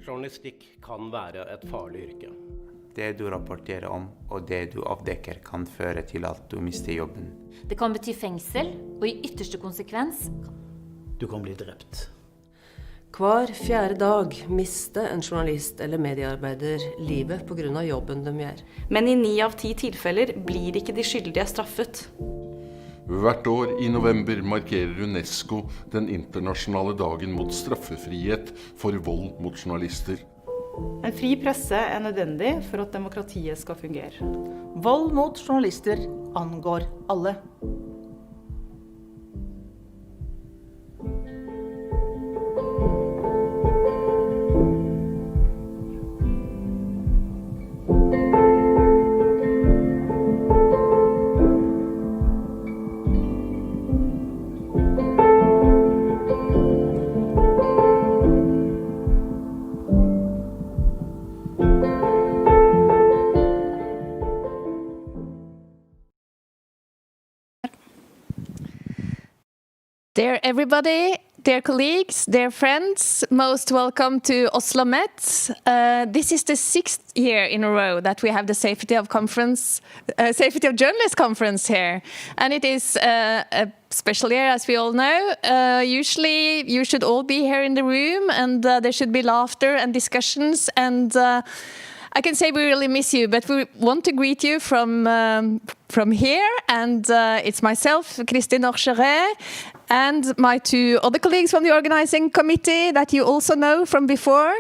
Journalistikk kan være et farlig yrke. Det du rapporterer om, og det du avdekker, kan føre til at du mister jobben. Det kan bety fengsel, og i ytterste konsekvens du kan bli drept. Hver fjerde dag mister en journalist eller mediearbeider livet på grunn av jobben de gjør. Men i 9 av 10 tilfeller blir ikke de skyldige straffet. Hvert år i november markerer UNESCO den internasjonale dagen mot straffefrihet for vold mot journalister. En fri presse er nødvendig for at demokratiet skal fungere. Vold mot journalister angår alle. Dear everybody, dear colleagues, dear friends, most welcome to Oslo Met. This is the 6th year in a row that we have the Safety of Journalists Conference here. And it is a special year, as we all know. Usually you should all be here in the room and there should be laughter and discussions and I can say we really miss you, but we want to greet you from here, and it's myself, Kristin Orcheret, and my 2 other colleagues from the organizing committee that you also know from before.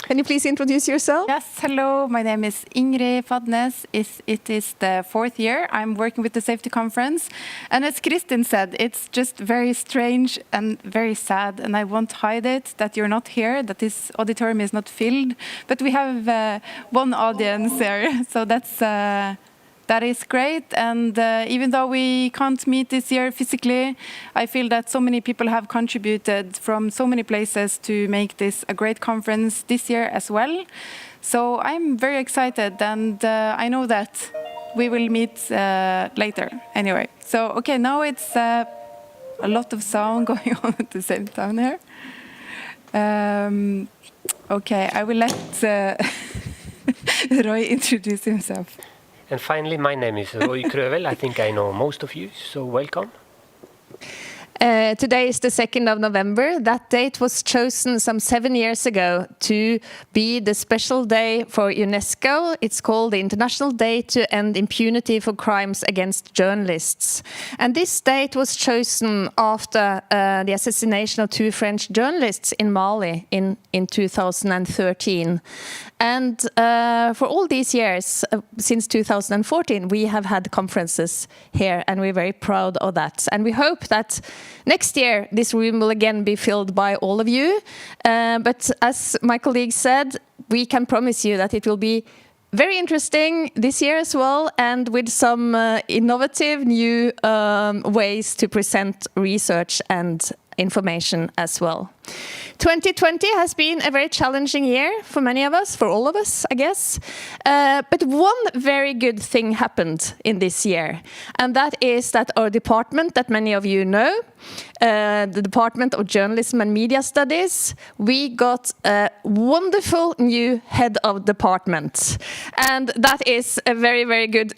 Can you please introduce yourself? Yes, hello, my name is Ingrid Fadnes. It is the 4th year I'm working with the Safety Conference. And as Kristin said, it's just very strange and very sad. And I won't hide it that you're not here, that this auditorium is not filled. But we have one audience here, so that is great. And even though we can't meet this year physically, I feel that so many people have contributed from so many places to make this a great conference this year as well. So I'm very excited, and I know that we will meet later anyway. So, okay, now it's a lot of sound going on at the same time here. Okay, I will let Roy introduce himself. And finally, my name is Roy Krøvel. I think I know most of you, so welcome. Today is the 2nd of November. That date was chosen some 7 years ago to be the special day for UNESCO. It's called the International Day to End Impunity for Crimes Against Journalists. And this date was chosen after the assassination of 2 French journalists in Mali in 2013. And for all these years, since 2014, we have had conferences here, and we're very proud of that. And we hope that next year, this room will again be filled by all of you. But as my colleague said, we can promise you that it will be very interesting this year as well, and with some innovative new ways to present research and information as well. 2020 has been a very challenging year for many of us, for all of us, I guess. But one very good thing happened in this year, and that is that our department, that many of you know, the Department of Journalism and Media Studies, we got a wonderful new head of department. And that is a very, very good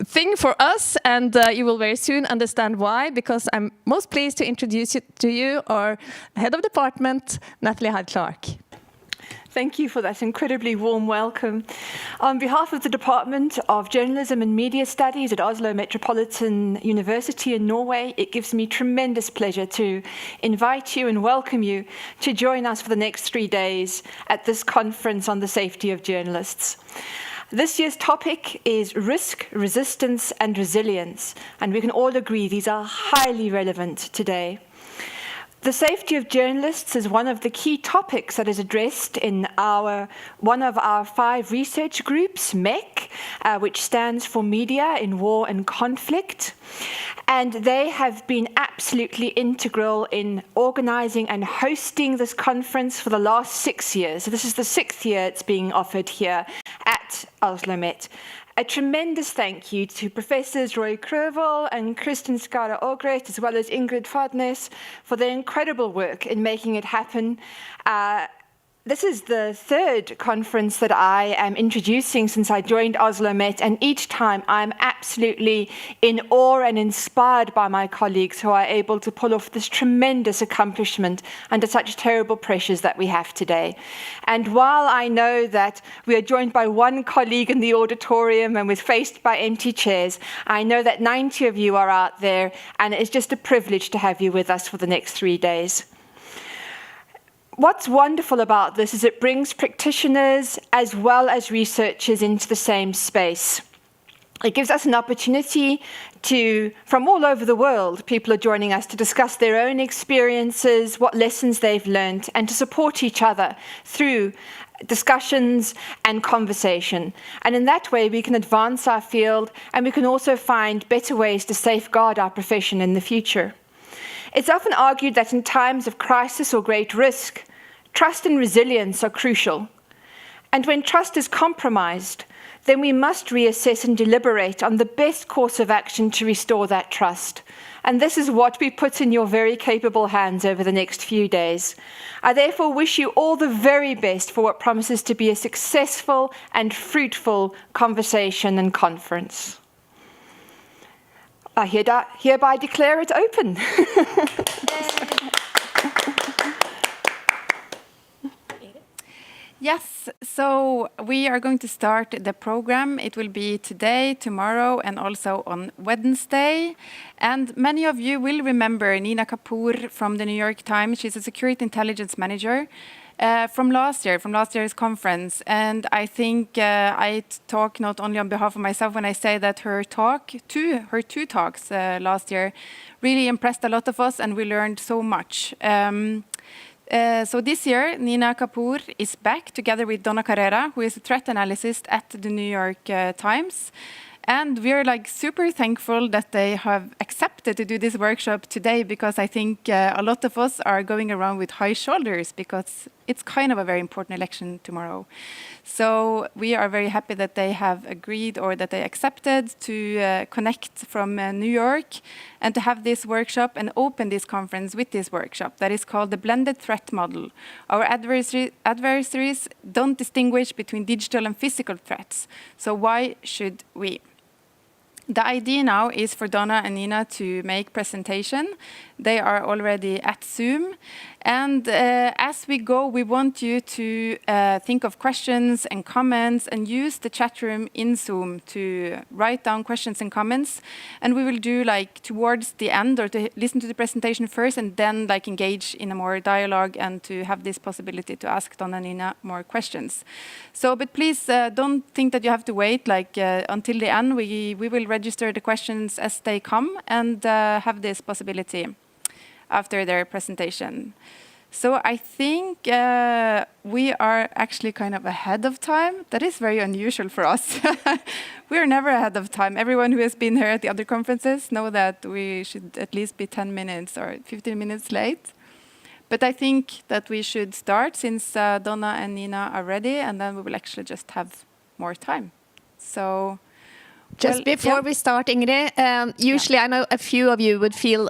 thing for us, and you will very soon understand why, because I'm most pleased to introduce to you our head of department, Natalie Hyde-Clark. Thank you for that incredibly warm welcome. On behalf of the Department of Journalism and Media Studies at Oslo Metropolitan University in Norway, it gives me tremendous pleasure to invite you and welcome you to join us for the next 3 days at this conference on the safety of journalists. This year's topic is risk, resistance, and resilience, and we can all agree these are highly relevant today. The safety of journalists is one of the key topics that is addressed in one of our 5 research groups, MEC, which stands for Media in War and Conflict. And they have been absolutely integral in organizing and hosting this conference for the last 6 years. So this is the 6th year it's being offered here at Oslo Met. A tremendous thank you to Professors Roy Krøvel and Kristin Skara Ågret, as well as Ingrid Fadnes, for their incredible work in making it happen. This is the third conference that I am introducing since I joined Oslo Met, and each time I'm absolutely in awe and inspired by my colleagues who are able to pull off this tremendous accomplishment under such terrible pressures that we have today. And while I know that we are joined by one colleague in the auditorium and we're faced by empty chairs, I know that 90 of you are out there, and it's just a privilege to have you with us for the next 3 days. What's wonderful about this is it brings practitioners as well as researchers into the same space. It gives us an opportunity from all over the world, people are joining us to discuss their own experiences, what lessons they've learned, and to support each other through discussions and conversation. And in that way, we can advance our field, and we can also find better ways to safeguard our profession in the future. It's often argued that in times of crisis or great risk, trust and resilience are crucial. And when trust is compromised, then we must reassess and deliberate on the best course of action to restore that trust. And this is what we put in your very capable hands over the next few days. I therefore wish you all the very best for what promises to be a successful and fruitful conversation and conference. I hereby declare it open. Yes, so we are going to start the program. It will be today, tomorrow, and also on Wednesday. And many of you will remember Nina Kapoor from the New York Times. She's a security intelligence manager from last year's conference. And I think I talk not only on behalf of myself when I say that her two talks last year really impressed a lot of us, and we learned so much. So this year, Nina Kapoor is back together with Donna Carrera, who is a threat analyst at the New York Times. And we're super thankful that they have accepted to do this workshop today, because I think a lot of us are going around with high shoulders because it's kind of a very important election tomorrow. So we are very happy that they have agreed, or that they accepted to connect from New York and to have this workshop and open this conference with this workshop that is called the Blended Threat Model. Our adversaries don't distinguish between digital and physical threats. So why should we? The idea now is for Donna and Nina to make presentation. They are already at Zoom. And as we go, we want you to think of questions and comments and use the chat room in Zoom to write down questions and comments. And we will do towards the end, or to listen to the presentation first and then engage in a more dialogue and to have this possibility to ask Donna and Nina more questions. So, but please don't think that you have to wait until the end. We will register the questions as they come and have this possibility after their presentation. So I think we are actually kind of ahead of time. That is very unusual for us. We are never ahead of time. Everyone who has been here at the other conferences know that we should at least be 10 minutes or 15 minutes late. But I think that we should start, since Donna and Nina are ready, and then we will actually just have more time. So just before we start, Ingrid, usually I know a few of you would feel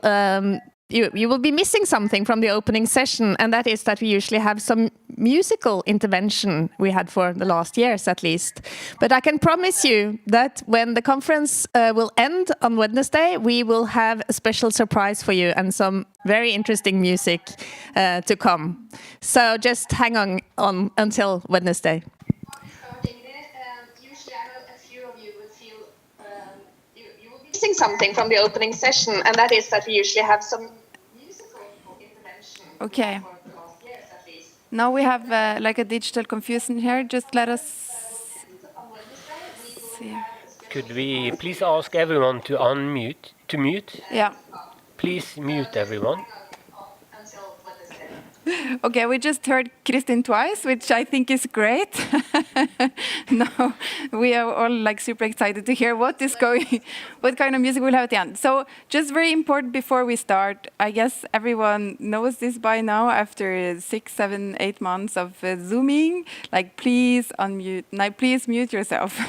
you will be missing something from the opening session, and that is that we usually have some musical intervention we had for the last years at least. But I can promise you that when the conference will end on Wednesday, we will have a special surprise for you and some very interesting music to come. So just hang on until Wednesday. Usually I know a few of you would feel you will be missing something from the opening session, and that is that we usually have some musical intervention. Okay. Now we have a digital confusion here. Just let us see. Could we please ask everyone to unmute, to mute? Yeah. Please mute everyone. Okay, we just heard Kristin twice, which I think is great. No, we are all super excited to hear what kind of music we'll have at the end. So just very important before we start, I guess everyone knows this by now after 6, 7, 8 months of Zooming, please unmute, please mute yourself.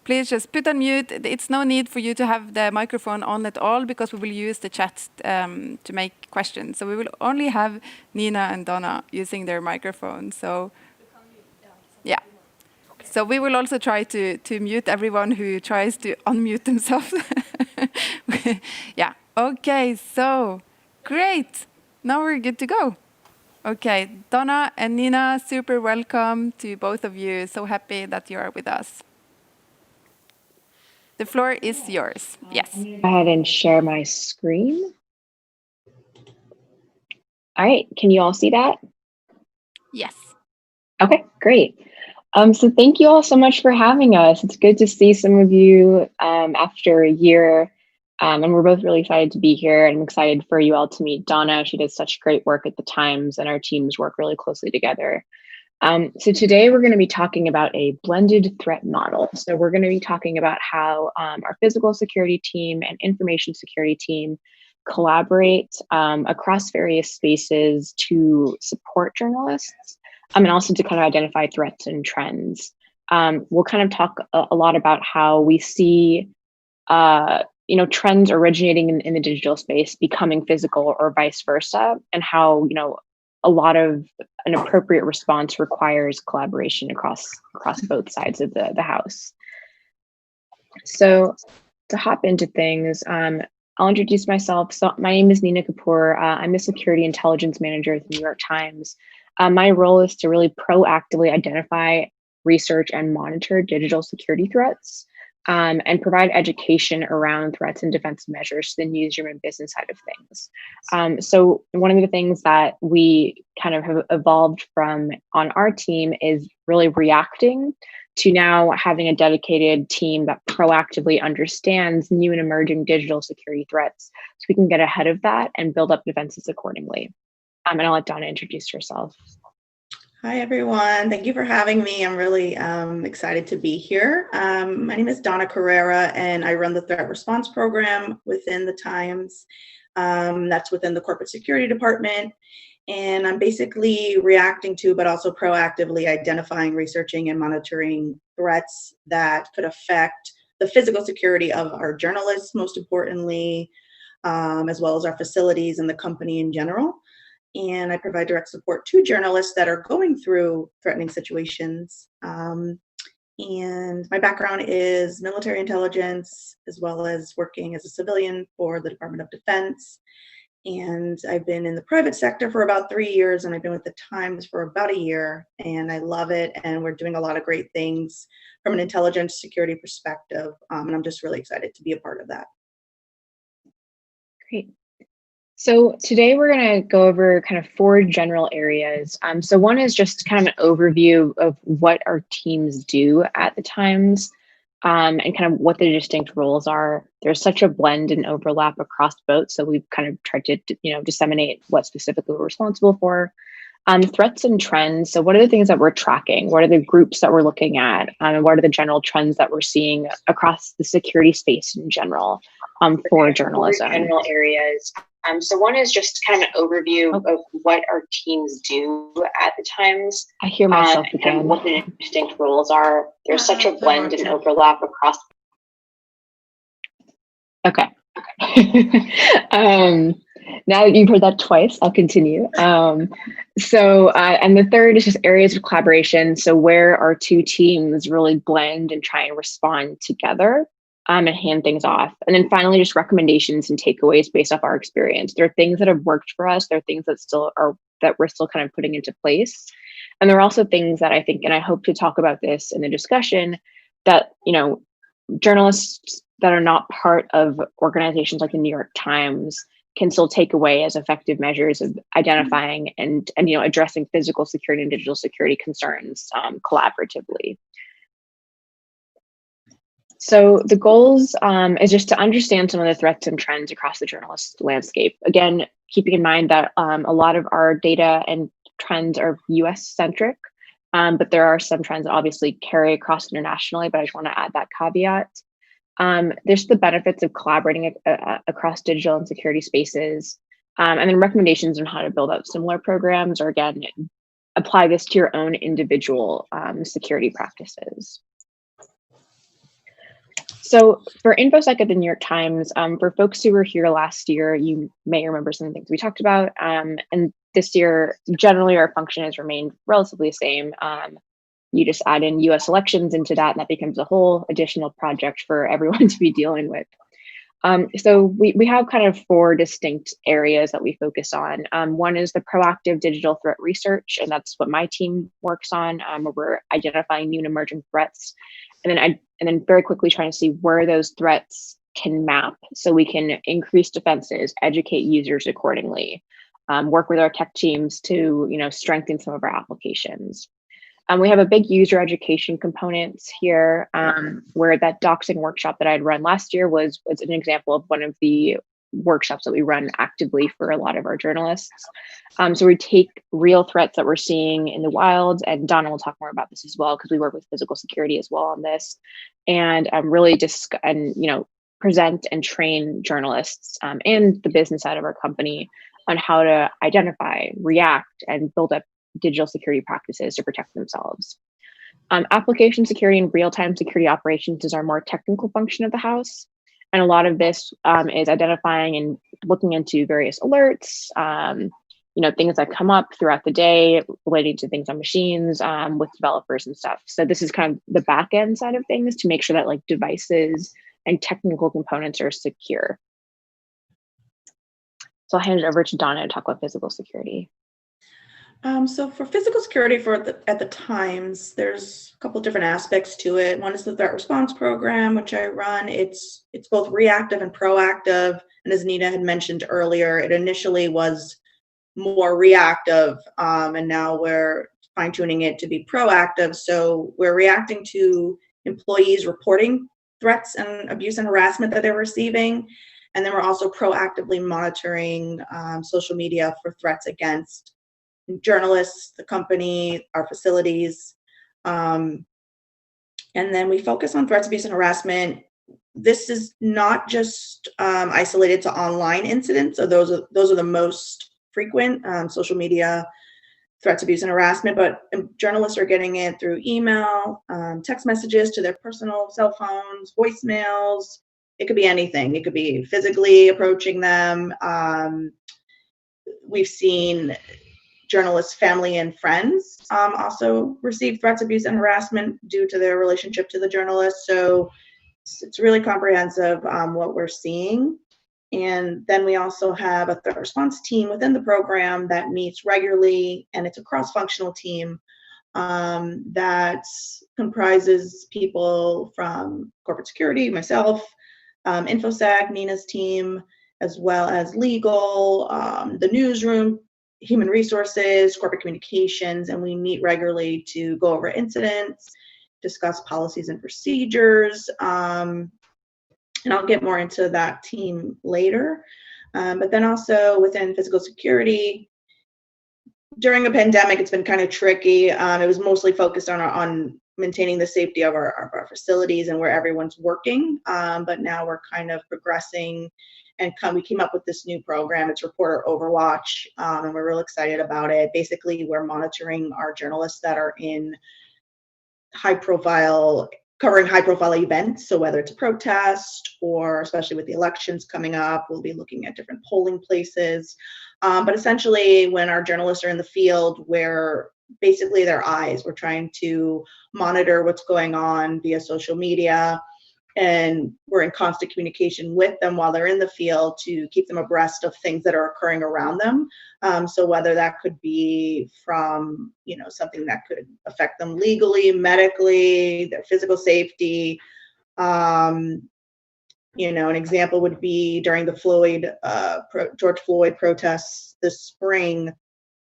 please just put on mute. It's no need for you to have the microphone on at all because we will use the chat to make questions. So we will only have Nina and Donna using their microphone. So yeah. So we will also try to mute everyone who tries to unmute themselves. Yeah. Okay. So great. Now we're good to go. Okay. Donna and Nina, super welcome to both of you. So happy that you are with us. The floor is yours. Yes. Go ahead and share my screen. All right. Can you all see that? Yes. Okay, great. So thank you all so much for having us. It's good to see some of you after a year. And we're both really excited to be here and excited for you all to meet Donna. She does such great work at the Times and our teams work really closely together. So today we're going to be talking about a blended threat model. So we're going to be talking about how our physical security team and information security team collaborate across various spaces to support journalists. And also to kind of identify threats and trends. We'll kind of talk a lot about how we see, trends originating in the digital space becoming physical or vice versa, and how, a lot of an appropriate response requires collaboration across both sides of the house. So to hop into things, I'll introduce myself. So my name is Nina Kapoor. I'm a security intelligence manager at the New York Times. My role is to really proactively identify, research, and monitor digital security threats, and provide education around threats and defensive measures to the newsroom and business side of things. So one of the things that we kind of have evolved from on our team is really reacting to now having a dedicated team that proactively understands new and emerging digital security threats so we can get ahead of that and build up defenses accordingly. And I'll let Donna introduce herself. Hi, everyone. Thank you for having me. I'm really excited to be here. My name is Donna Carrera, and I run the Threat Response Program within the Times. That's within the Corporate Security Department. And I'm basically reacting to, but also proactively identifying, researching, and monitoring threats that could affect the physical security of our journalists, most importantly, as well as our facilities and the company in general. And I provide direct support to journalists that are going through threatening situations. And my background is military intelligence, as well as working as a civilian for the Department of Defense. And I've been in the private sector for about 3 years, and I've been with the Times for about a year, and I love it. And we're doing a lot of great things from an intelligence security perspective. And I'm just really excited to be a part of that. Great. So today we're going to go over kind of 4 general areas. So one is just kind of an overview of what our teams do at the Times, and kind of what the distinct roles are. There's such a blend and overlap across both, so we've kind of tried to disseminate what specifically we're responsible for. Threats and trends. So what are the things that we're tracking? What are the groups that we're looking at? And what are the general trends that we're seeing across the security space in general for journalism? General areas. So one is just kind of an overview of what our teams do at the Times. I hear myself again. And what the distinct roles are. There's such a blend and overlap across. Okay. Now that you've heard that twice, I'll continue. And the third is just areas of collaboration. So where our 2 teams really blend and try and respond together. And hand things off. And then finally, just recommendations and takeaways based off our experience. There are things that have worked for us. There are things that we're still kind of putting into place. And there are also things that I think, and I hope to talk about this in the discussion, that, journalists that are not part of organizations like the New York Times can still take away as effective measures of identifying and addressing physical security and digital security concerns collaboratively. So the goals is just to understand some of the threats and trends across the journalist landscape. Again, keeping in mind that a lot of our data and trends are US centric, but there are some trends that obviously carry across internationally, but I just want to add that caveat. There's the benefits of collaborating across digital and security spaces, and then recommendations on how to build out similar programs, or again, apply this to your own individual security practices. So for Infosec at the New York Times, for folks who were here last year, you may remember some things we talked about. And this year, generally, our function has remained relatively the same. You just add in US elections into that, and that becomes a whole additional project for everyone to be dealing with. So we have kind of 4 distinct areas that we focus on. One is the proactive digital threat research, and that's what my team works on, where we're identifying new and emerging threats. And then very quickly trying to see where those threats can map so we can increase defenses, educate users accordingly, work with our tech teams to strengthen some of our applications. We have a big user education component here, where that doxing workshop that I'd run last year was an example of one of the workshops that we run actively for a lot of our journalists. So we take real threats that we're seeing in the wild, and Donna will talk more about this as well because we work with physical security as well on this, and really present and train journalists and the business side of our company on how to identify, react, and build up digital security practices to protect themselves. Application security and real-time security operations is our more technical function of the house. And a lot of this is identifying and looking into various alerts, things that come up throughout the day relating to things on machines with developers and stuff. So this is kind of the back end side of things to make sure that devices and technical components are secure. So I'll hand it over to Donna to talk about physical security. So for physical security at the Times, there's a couple different aspects to it. One is the threat response program, which I run. It's both reactive and proactive. And as Nina had mentioned earlier, it initially was more reactive, and now we're fine-tuning it to be proactive. So we're reacting to employees reporting threats and abuse and harassment that they're receiving. And then we're also proactively monitoring social media for threats against journalists, the company, our facilities. And then we focus on threats, abuse, and harassment. This is not just isolated to online incidents. So those are the most frequent social media threats, abuse, and harassment, but journalists are getting it through email, text messages to their personal cell phones, voicemails. It could be anything. It could be physically approaching them. We've seen journalists' family and friends also receive threats, abuse, and harassment due to their relationship to the journalist. So it's really comprehensive what we're seeing. And then we also have a threat response team within the program that meets regularly, and it's a cross-functional team that comprises people from corporate security, myself, Infosec, Nina's team, as well as legal, the newsroom, human resources, corporate communications, and we meet regularly to go over incidents, discuss policies and procedures, and I'll get more into that team later. But then also within physical security, during a pandemic, it's been kind of tricky. It was mostly focused on maintaining the safety of our facilities and where everyone's working. But now we're kind of progressing, and we came up with this new program. It's Reporter Overwatch, and we're real excited about it. Basically, we're monitoring our journalists that are in covering high-profile events. So whether it's a protest or especially with the elections coming up, we'll be looking at different polling places. But essentially, when our journalists are in the field, we're basically their eyes. We're trying to monitor what's going on via social media, and we're in constant communication with them while they're in the field to keep them abreast of things that are occurring around them. So whether that could be from, something that could affect them legally, medically, their physical safety. An example would be during the George Floyd protests this spring.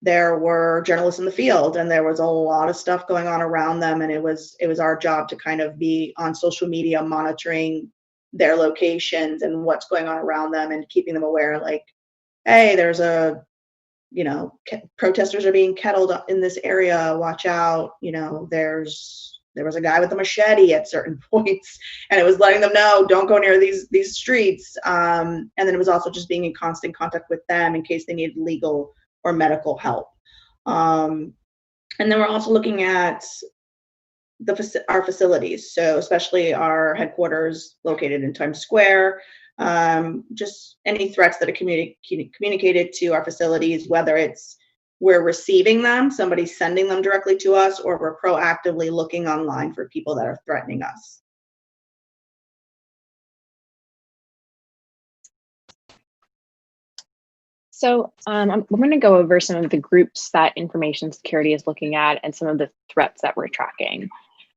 There were journalists in the field, and there was a lot of stuff going on around them, and it was our job to kind of be on social media monitoring their locations and what's going on around them and keeping them aware, like, hey, there's protesters are being kettled in this area, watch out. There was a guy with a machete at certain points, and it was letting them know, don't go near these streets. And then it was also just being in constant contact with them in case they needed legal or medical help. And then we're also looking at our facilities. So especially our headquarters located in Times Square, just any threats that are communicated to our facilities, whether it's we're receiving them, somebody's sending them directly to us, or we're proactively looking online for people that are threatening us. So we're going to go over some of the groups that information security is looking at and some of the threats that we're tracking.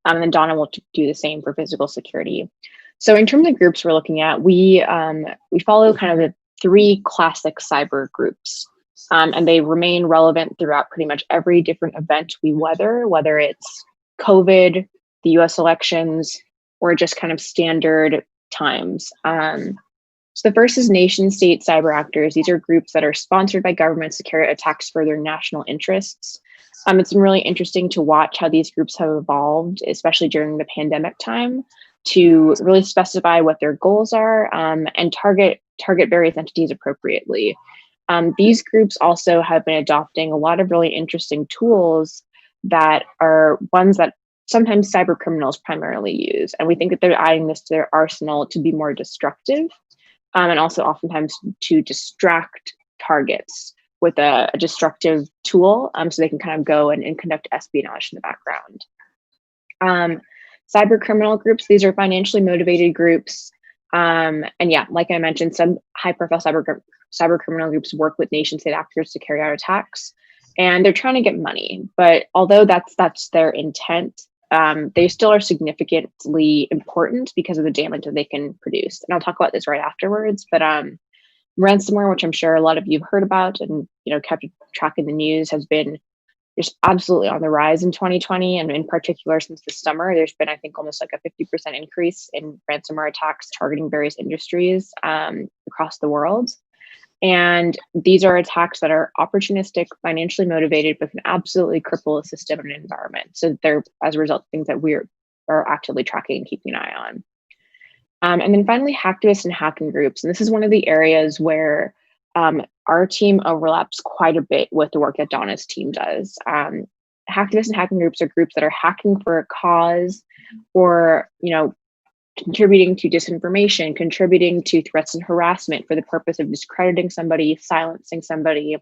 And then Donna will do the same for physical security. So in terms of groups we're looking at, we follow kind of the 3 classic cyber groups. And they remain relevant throughout pretty much every different event we weather, whether it's COVID, the US elections, or just kind of standard times. So the first is nation state cyber actors. These are groups that are sponsored by governments to carry out attacks for their national interests. It's been really interesting to watch how these groups have evolved, especially during the pandemic time, to really specify what their goals are and target various entities appropriately. These groups also have been adopting a lot of really interesting tools that are ones that sometimes cyber criminals primarily use. And we think that they're adding this to their arsenal to be more destructive and also oftentimes to distract targets with a destructive tool so they can kind of go and conduct espionage in the background. Cyber criminal groups, these are financially motivated groups. And yeah, like I mentioned, some high-profile cyber criminal groups work with nation-state actors to carry out attacks, and they're trying to get money. But although that's their intent, they still are significantly important because of the damage that they can produce. And I'll talk about this right afterwards. But ransomware, which I'm sure a lot of you have heard about and kept track in the news, has been just absolutely on the rise in 2020, and in particular since the summer, there's been, I think, almost like a 50% increase in ransomware attacks targeting various industries across the world. And these are attacks that are opportunistic, financially motivated, but can absolutely cripple a system and an environment. So they're, as a result, things that we are actively tracking and keeping an eye on. And then finally, hacktivists and hacking groups. And this is one of the areas where our team overlaps quite a bit with the work that Donna's team does. Hacktivists and hacking groups are groups that are hacking for a cause, or contributing to disinformation, contributing to threats and harassment for the purpose of discrediting somebody, silencing somebody,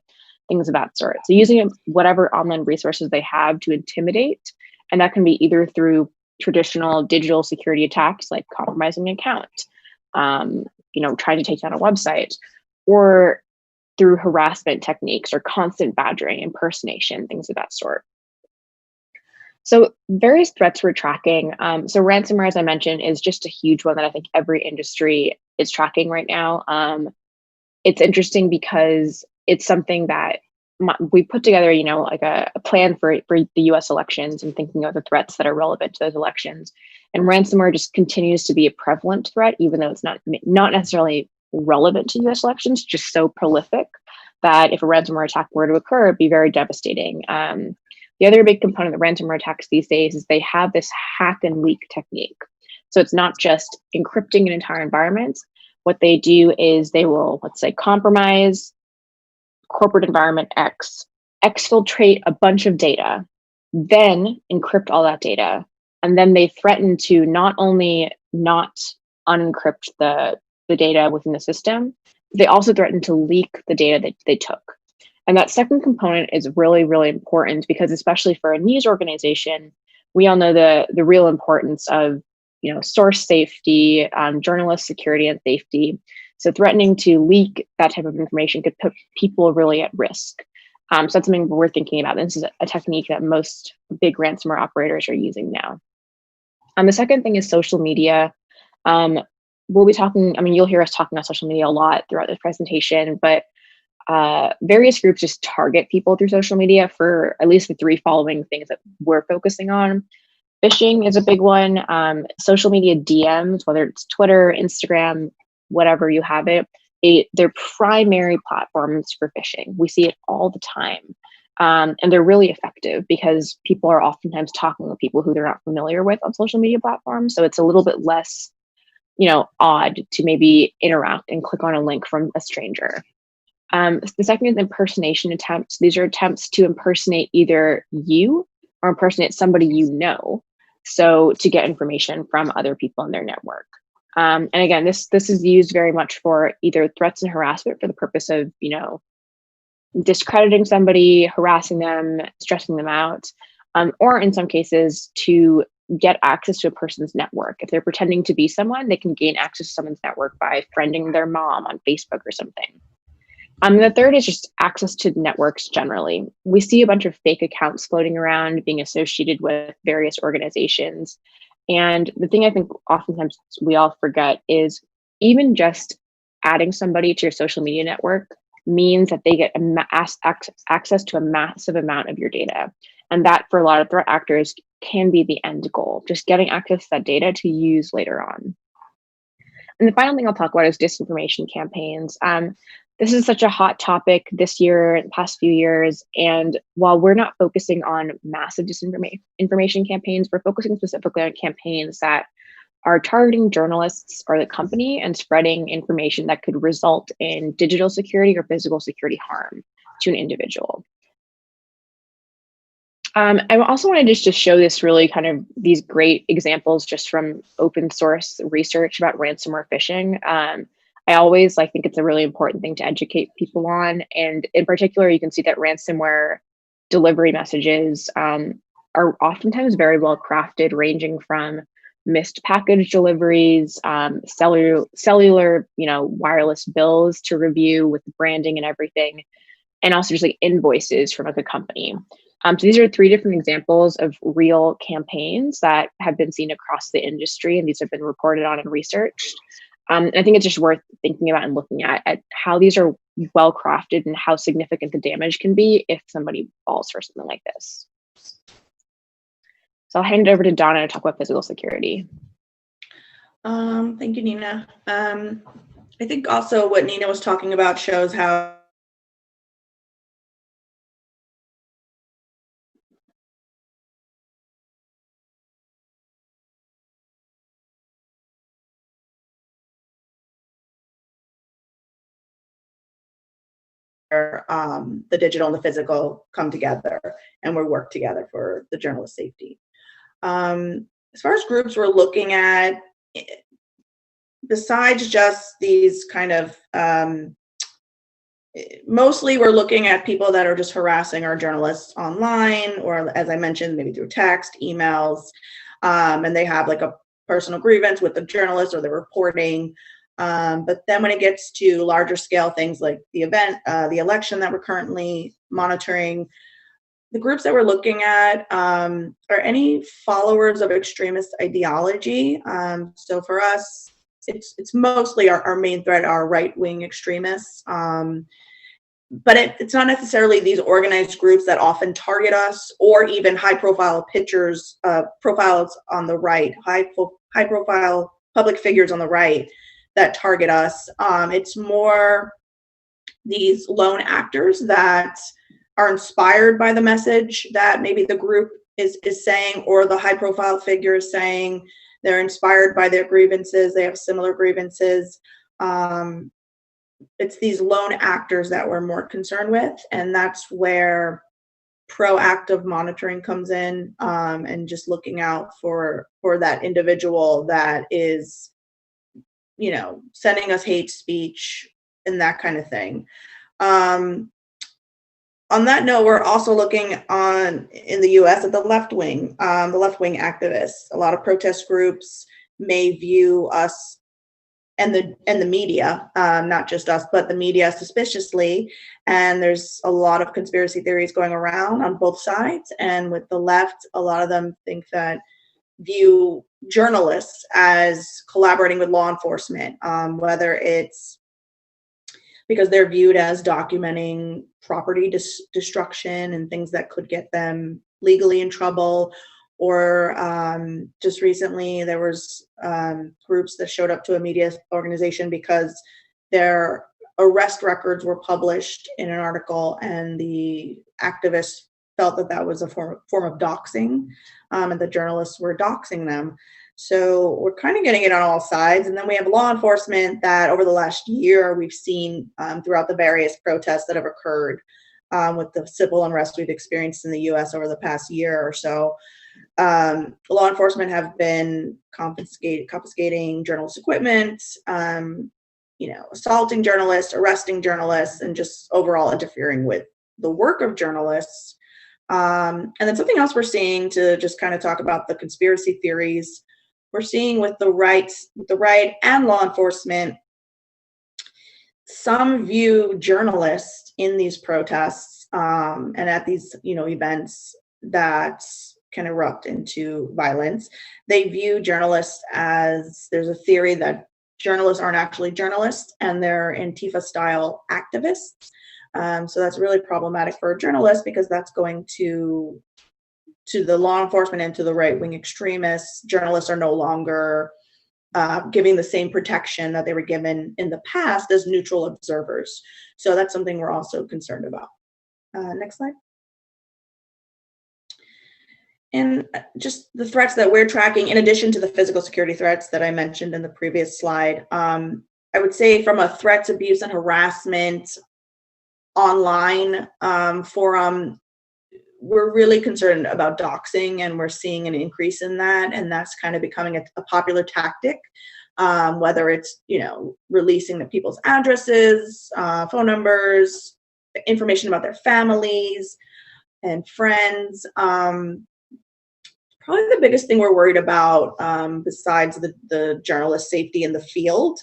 things of that sort. So using whatever online resources they have to intimidate, and that can be either through traditional digital security attacks like compromising an account, trying to take down a website, or through harassment techniques or constant badgering, impersonation, things of that sort. So various threats we're tracking. So ransomware, as I mentioned, is just a huge one that I think every industry is tracking right now. It's interesting because it's something that we put together, like a plan for the US elections and thinking of the threats that are relevant to those elections. And ransomware just continues to be a prevalent threat, even though it's not necessarily relevant to US elections, just so prolific that if a ransomware attack were to occur, it'd be very devastating. The other big component of ransomware attacks these days is they have this hack and leak technique. So it's not just encrypting an entire environment. What they do is they will, let's say, compromise corporate environment X, exfiltrate a bunch of data, then encrypt all that data. And then they threaten to not only not unencrypt the data within the system, they also threaten to leak the data that they took. And that second component is really, really important because, especially for a news organization, we all know the real importance of source safety, journalist security and safety. So threatening to leak that type of information could put people really at risk. So that's something we're thinking about. This is a technique that most big ransomware operators are using now. The second thing is social media. We'll be talking, you'll hear us talking about social media a lot throughout this presentation, but various groups just target people through social media for at least the 3 following things that we're focusing on. Phishing is a big one. Social media DMs, whether it's Twitter, Instagram, whatever you have it, they're primary platforms for phishing. We see it all the time. And they're really effective because people are oftentimes talking with people who they're not familiar with on social media platforms. So it's a little bit less, odd to maybe interact and click on a link from a stranger. The second is impersonation attempts. These are attempts to impersonate either you or impersonate somebody you know. So to get information from other people in their network. And again, this is used very much for either threats and harassment for the purpose of, discrediting somebody, harassing them, stressing them out, or in some cases to get access to a person's network. If they're pretending to be someone, they can gain access to someone's network by friending their mom on Facebook or something. The third is just access to networks generally. We see a bunch of fake accounts floating around being associated with various organizations. And the thing I think oftentimes we all forget is even just adding somebody to your social media network means that they get access to a massive amount of your data. And that for a lot of threat actors can be the end goal, just getting access to that data to use later on. And the final thing I'll talk about is disinformation campaigns. This is such a hot topic this year, the past few years. And while we're not focusing on massive disinformation campaigns, we're focusing specifically on campaigns that are targeting journalists or the company and spreading information that could result in digital security or physical security harm to an individual. I also wanted to just show this really kind of these great examples just from open source research about ransomware phishing. I always think it's a really important thing to educate people on. And in particular, you can see that ransomware delivery messages are oftentimes very well crafted, ranging from missed package deliveries, cellular, wireless bills to review with branding and everything, and also just invoices from a company. So these are 3 different examples of real campaigns that have been seen across the industry, and these have been reported on and researched. And I think it's just worth thinking about and looking at how these are well crafted and how significant the damage can be if somebody falls for something like this. So I'll hand it over to Donna to talk about physical security. Thank you, Nina. I think also what Nina was talking about shows how the digital and the physical come together and we work together for the journalist safety. As far as groups we're looking at, besides just these kind of, mostly we're looking at people that are just harassing our journalists online, or as I mentioned, maybe through text, emails, and they have a personal grievance with the journalist or they're reporting. But then when it gets to larger scale things like the the election that we're currently monitoring, the groups that we're looking at are any followers of extremist ideology. So for us, it's mostly our main threat are right-wing extremists. But it's not necessarily these organized groups that often target us, or even high-profile profiles on the right, high-profile public figures on the right that target us. It's more these lone actors that are inspired by the message that maybe the group is saying, or the high profile figure is saying. They're inspired by their grievances, they have similar grievances. It's these lone actors that we're more concerned with, and that's where proactive monitoring comes in, and just looking out for that individual that is sending us hate speech and that kind of thing. On that note, we're also looking in the US at the left wing activists. A lot of protest groups may view us and the media, not just us, but the media suspiciously. And there's a lot of conspiracy theories going around on both sides. And with the left, a lot of them view journalists as collaborating with law enforcement, whether it's because they're viewed as documenting property destruction and things that could get them legally in trouble, or just recently there was groups that showed up to a media organization because their arrest records were published in an article, and the activists felt that was a form of doxing, and the journalists were doxing them. So we're kind of getting it on all sides. And then we have law enforcement that over the last year we've seen throughout the various protests that have occurred with the civil unrest we've experienced in the US over the past year or so. Law enforcement have been confiscating journalists' equipment, assaulting journalists, arresting journalists, and just overall interfering with the work of journalists. And then something else we're seeing, to just kind of talk about the conspiracy theories, we're seeing with the right and law enforcement, some view journalists in these protests and at these events that can erupt into violence. They view journalists as, there's a theory that journalists aren't actually journalists and they're Antifa-style activists. So that's really problematic for a journalist, because that's going to the law enforcement and to the right-wing extremists. Journalists are no longer giving the same protection that they were given in the past as neutral observers. So that's something we're also concerned about. Next slide. And just the threats that we're tracking, in addition to the physical security threats that I mentioned in the previous slide, I would say from a threats, abuse, and harassment online forum, we're really concerned about doxing, and we're seeing an increase in that, and that's kind of becoming a popular tactic, whether it's releasing the people's addresses, phone numbers, information about their families and friends. Probably the biggest thing we're worried about, besides the journalist safety in the field.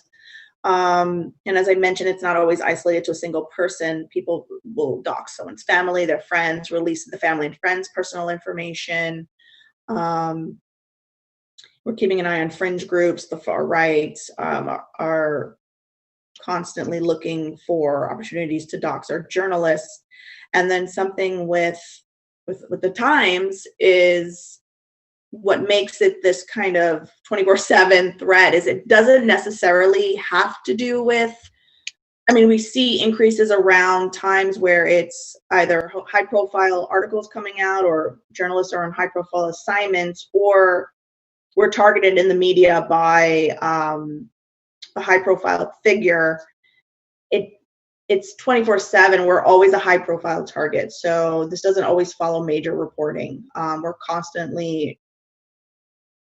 And as I mentioned, it's not always isolated to a single person. People will dox someone's family, their friends, release the family and friends' personal information. We're keeping an eye on fringe groups. The far right are constantly looking for opportunities to dox our journalists. And then something with the Times is, what makes it this kind of 24/7 threat is it doesn't necessarily have to do with, we see increases around times where it's either high profile articles coming out, or journalists are on high profile assignments, or we're targeted in the media by a high profile figure. It's 24/7. We're always a high profile target. So this doesn't always follow major reporting.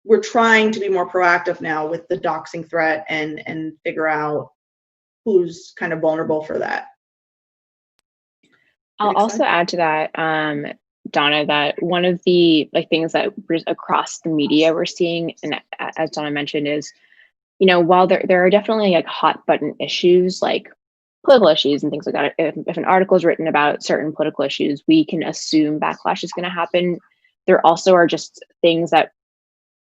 We're trying to be more proactive now with the doxing threat and figure out who's kind of vulnerable for that. I'll also add to that, Donna, that one of the things that across the media we're seeing, and as Donna mentioned, is, while there are definitely hot button issues like political issues and things like that, if an article is written about certain political issues, we can assume backlash is going to happen. There also are just things that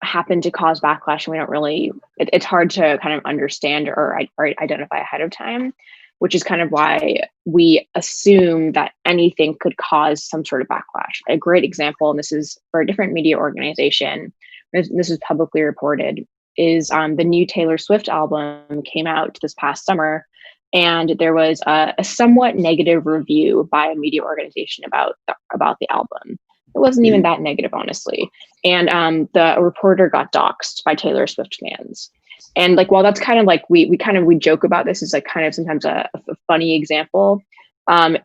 happen to cause backlash, and we don't really, it's hard to kind of understand or identify ahead of time, which is kind of why we assume that anything could cause some sort of backlash. A great example, and this is for a different media organization, this is publicly reported, is the new Taylor Swift album came out this past summer, and there was a somewhat negative review by a media organization about the album. It wasn't even that negative, honestly. And the reporter got doxxed by Taylor Swift fans. And while that's kind of we joke about this as kind of sometimes a funny example,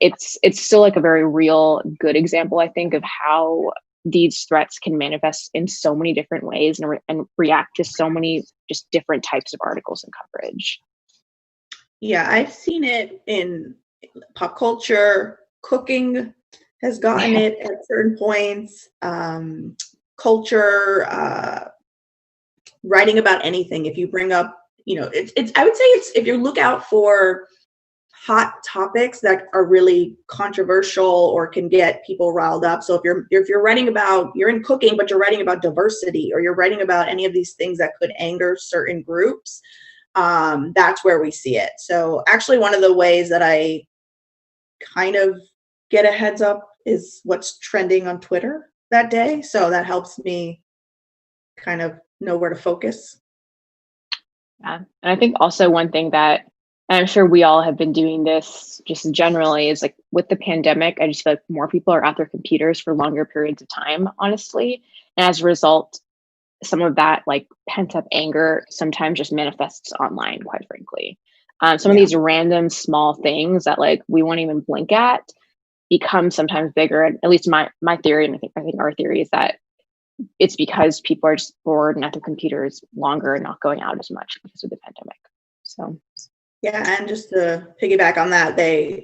it's still a very real good example, I think, of how these threats can manifest in so many different ways and react to so many just different types of articles and coverage. Yeah, I've seen it in pop culture. Cooking has gotten it at certain points. Culture, writing about anything. If you bring up, I would say it's, if you look out for hot topics that are really controversial or can get people riled up. So if you're writing about, you're in cooking, but you're writing about diversity, or you're writing about any of these things that could anger certain groups, that's where we see it. So actually, one of the ways that I kind of get a heads up is what's trending on Twitter that day. So that helps me kind of know where to focus. Yeah. And I think also one thing that, and I'm sure we all have been doing this just generally, is with the pandemic, I just feel like more people are at their computers for longer periods of time, honestly. And as a result, some of that pent up anger sometimes just manifests online, quite frankly. Some of these random small things that we won't even blink at become sometimes bigger. And at least my theory, and I think our theory, is that it's because people are just bored and at their computers longer and not going out as much because of the pandemic. So yeah, and just to piggyback on that, they're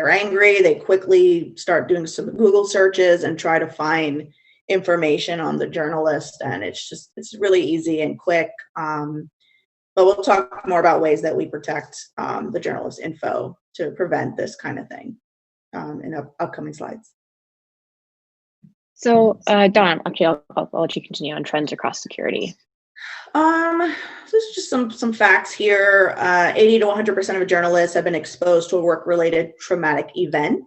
angry, they quickly start doing some Google searches and try to find information on the journalist, and it's really easy and quick. But we'll talk more about ways that we protect the journalist info to prevent this kind of thing in upcoming slides. So, Don, actually, I'll let you continue on trends across security. This is just some facts here. 80 to 100% of journalists have been exposed to a work-related traumatic event,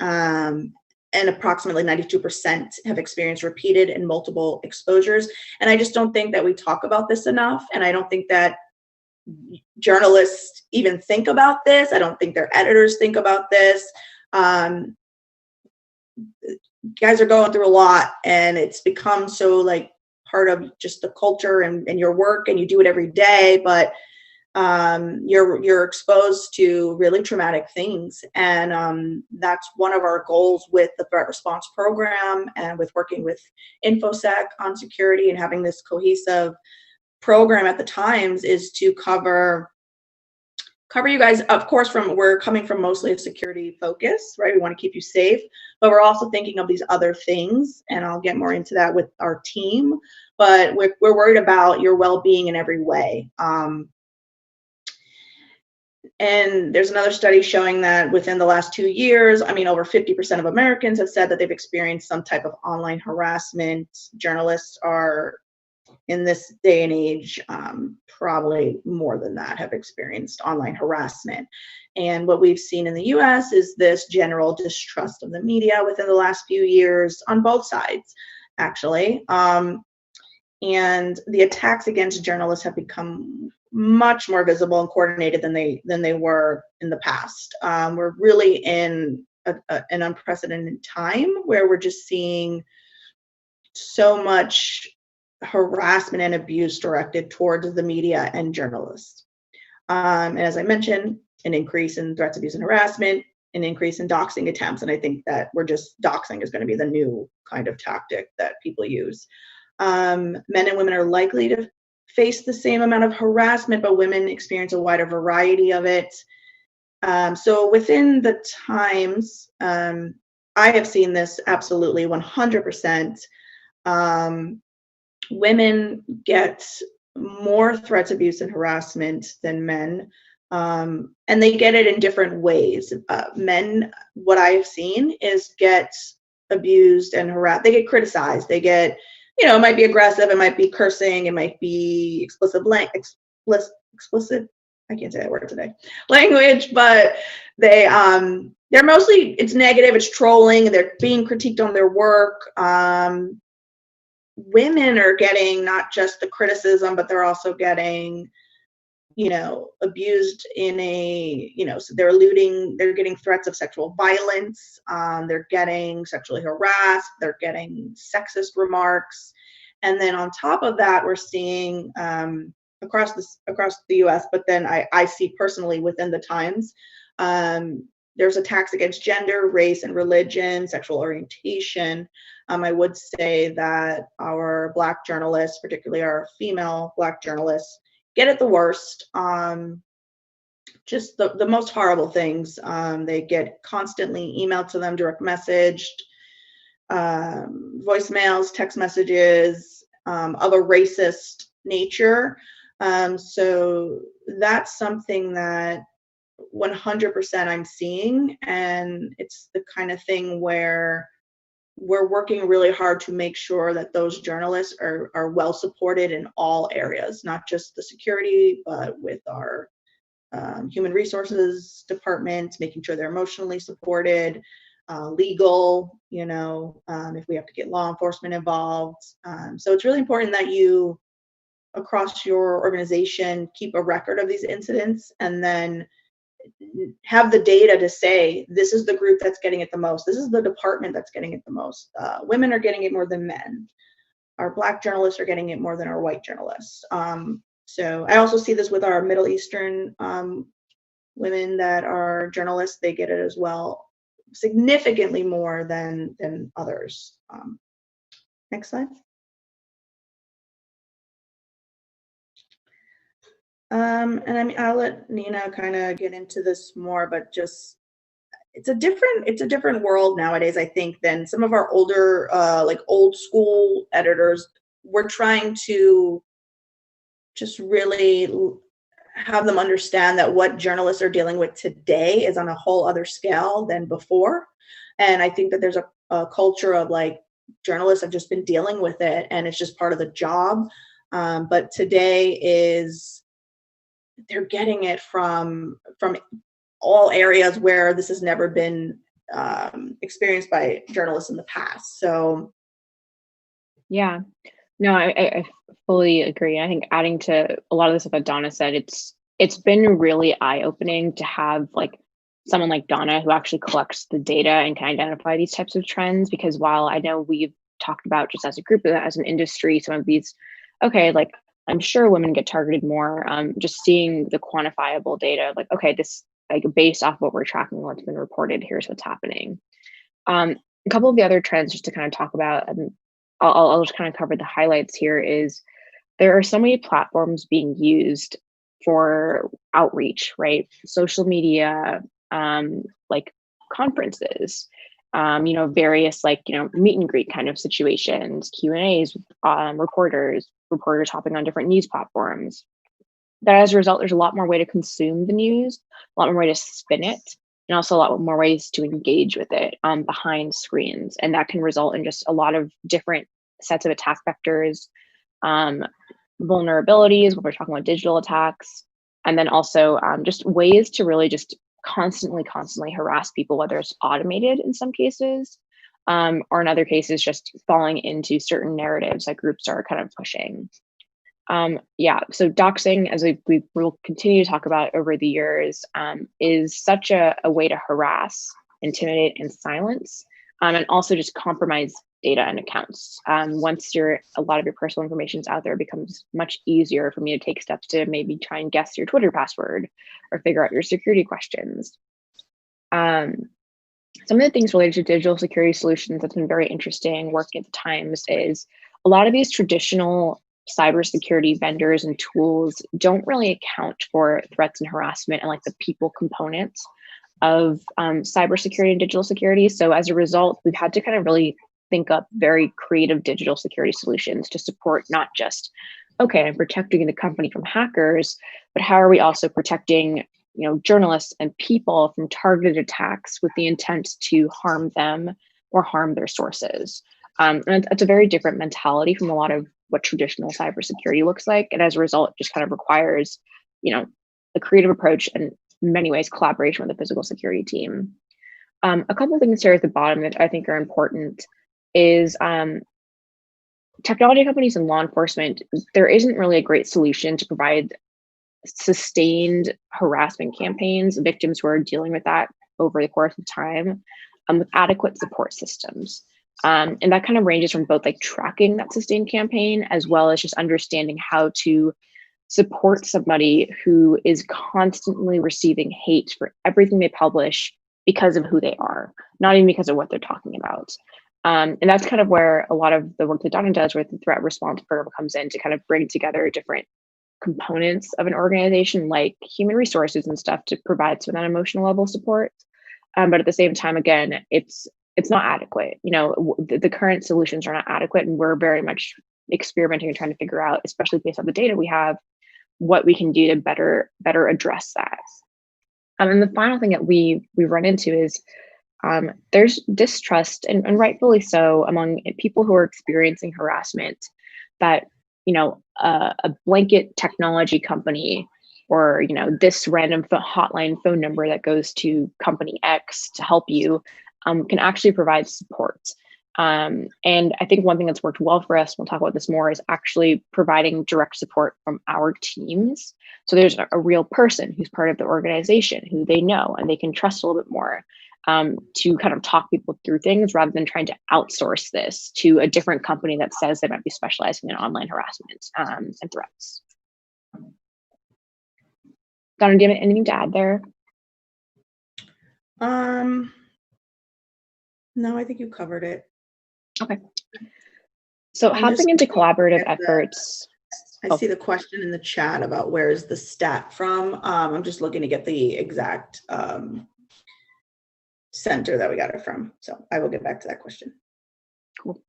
and approximately 92% have experienced repeated and multiple exposures. And I just don't think that we talk about this enough, and I don't think that journalists even think about this. I don't think their editors think about this. Guys are going through a lot, and it's become so like part of just the culture and your work, and you do it every day, but you're exposed to really traumatic things. And that's one of our goals with the threat response program and with working with Infosec on security and having this cohesive program at the Times is to cover you guys. Of course, we're coming from mostly a security focus, right? We want to keep you safe, but we're also thinking of these other things, and I'll get more into that with our team. But we're worried about your well-being in every way. And there's another study showing that within the last 2 years, over 50% of Americans have said that they've experienced some type of online harassment. Journalists are, in this day and age, probably more than that, have experienced online harassment. And what we've seen in the US is this general distrust of the media within the last few years on both sides, actually. And the attacks against journalists have become much more visible and coordinated than they were in the past. We're really in an unprecedented time where we're just seeing so much harassment and abuse directed towards the media and journalists. And as I mentioned, an increase in threats, abuse, and harassment, an increase in doxing attempts. And I think that doxing is going to be the new kind of tactic that people use. Men and women are likely to face the same amount of harassment, but women experience a wider variety of it. So within the Times, I have seen this absolutely 100%. Women get more threats, abuse, and harassment than men, and they get it in different ways. Men, what I've seen is get abused and harassed. They get criticized. They get, it might be aggressive, it might be cursing, it might be explicit, I can't say that word today, language, but they're mostly, it's negative, it's trolling, and they're being critiqued on their work. Women are getting not just the criticism, but they're also getting, abused in so they're getting threats of sexual violence, they're getting sexually harassed, they're getting sexist remarks. And then on top of that, we're seeing across the US, but then I see personally within the Times, there's attacks against gender, race, and religion, sexual orientation. I would say that our Black journalists, particularly our female Black journalists, get it the worst. Just the most horrible things. They get constantly emailed to them, direct messaged, voicemails, text messages of a racist nature. So that's something that 100% I'm seeing, and it's the kind of thing where we're working really hard to make sure that those journalists are well supported in all areas, not just the security, but with our human resources department, making sure they're emotionally supported, legal, if we have to get law enforcement involved. So it's really important that you, across your organization, keep a record of these incidents and then have the data to say, this is the group that's getting it the most. This is the department that's getting it the most. Women are getting it more than men. Our Black journalists are getting it more than our white journalists. So I also see this with our Middle Eastern women that are journalists. They get it as well, significantly more than others. Next slide. And I mean, I'll let Nina kind of get into this more, but just it's a different world nowadays, I think, than some of our older, like old school editors. We're trying to just really have them understand that what journalists are dealing with today is on a whole other scale than before. And I think that there's a culture of like journalists have just been dealing with it and it's just part of the job. But today is they're getting it from all areas where this has never been experienced by journalists in the past. So Yeah, no, I fully agree. I think adding to a lot of the stuff that Donna said, it's been really eye-opening to have like someone like Donna who actually collects the data and can identify these types of trends. Because while I know we've talked about just as a group, as an industry, some of these, okay, like I'm sure women get targeted more. Just seeing the quantifiable data, like okay, this like based off what we're tracking, what's been reported, here's what's happening. A couple of the other trends just to kind of talk about, and I'll just kind of cover the highlights here, is there are so many platforms being used for outreach, right? Social media, like conferences, various like, meet and greet kind of situations, Q&As, reporters hopping on different news platforms. That as a result, there's a lot more way to consume the news, a lot more way to spin it, and also a lot more ways to engage with it behind screens. And that can result in just a lot of different sets of attack vectors, vulnerabilities when we're talking about digital attacks, and then also just ways to really just constantly harass people, whether it's automated in some cases, or in other cases, just falling into certain narratives that groups are kind of pushing. So doxing, as we will continue to talk about over the years, is such a way to harass, intimidate, and silence, and also just compromise data and accounts. Once a lot of your personal information is out there, it becomes much easier for me to take steps to maybe try and guess your Twitter password or figure out your security questions. Some of the things related to digital security solutions that's been very interesting working at the Times is a lot of these traditional cybersecurity vendors and tools don't really account for threats and harassment and like the people components of cybersecurity and digital security. So as a result, we've had to kind of really think up very creative digital security solutions to support not just, okay, I'm protecting the company from hackers, but how are we also protecting journalists and people from targeted attacks with the intent to harm them or harm their sources. And it's a very different mentality from a lot of what traditional cybersecurity looks like. And as a result, it just kind of requires, a creative approach and in many ways collaboration with the physical security team. A couple of things here at the bottom that I think are important is technology companies and law enforcement, there isn't really a great solution to provide sustained harassment campaigns, victims who are dealing with that over the course of time, with adequate support systems. And that kind of ranges from both like tracking that sustained campaign as well as just understanding how to support somebody who is constantly receiving hate for everything they publish because of who they are, not even because of what they're talking about. And that's kind of where a lot of the work that Donna does with the threat response program comes in to kind of bring together different components of an organization like human resources and stuff to provide some of that emotional level support. But at the same time, again, it's not adequate. The current solutions are not adequate, and we're very much experimenting and trying to figure out, especially based on the data we have, what we can do to better address that. And the final thing that we run into is there's distrust, and rightfully so, among people who are experiencing harassment that a blanket technology company or this random hotline phone number that goes to company X to help you can actually provide support. And I think one thing that's worked well for us, we'll talk about this more, is actually providing direct support from our teams. So there's a real person who's part of the organization who they know and they can trust a little bit more to kind of talk people through things rather than trying to outsource this to a different company that says they might be specializing in online harassment and threats. Donna, do you have anything to add there? No, I think you covered it. Okay. So I'm hopping just into collaborative at the- efforts. I see the question in the chat about where is the stat from. I'm just looking to get the exact center that we got it from. So I will get back to that question. Cool.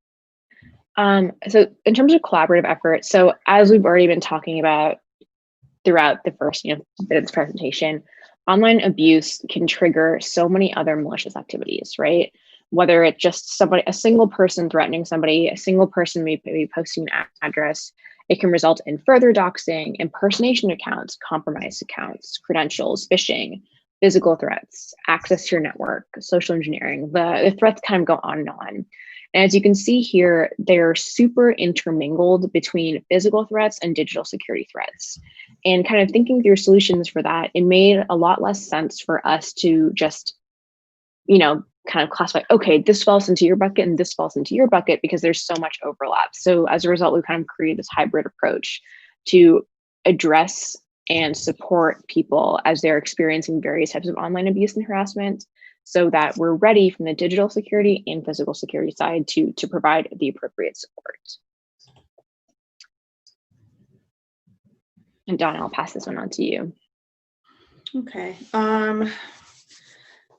So in terms of collaborative efforts, so as we've already been talking about throughout the first bit of this presentation, online abuse can trigger so many other malicious activities, right? Whether it's just somebody, a single person threatening somebody, a single person maybe posting an address, it can result in further doxing, impersonation accounts, compromised accounts, credentials, phishing, physical threats, access to your network, social engineering. The threats kind of go on and on. And as you can see here, they're super intermingled between physical threats and digital security threats. And kind of thinking through solutions for that, it made a lot less sense for us to just, kind of classify, okay, this falls into your bucket and this falls into your bucket because there's so much overlap. So as a result, we kind of created this hybrid approach to address and support people as they're experiencing various types of online abuse and harassment, so that we're ready from the digital security and physical security side to provide the appropriate support. And Donna, I'll pass this one on to you. Okay. So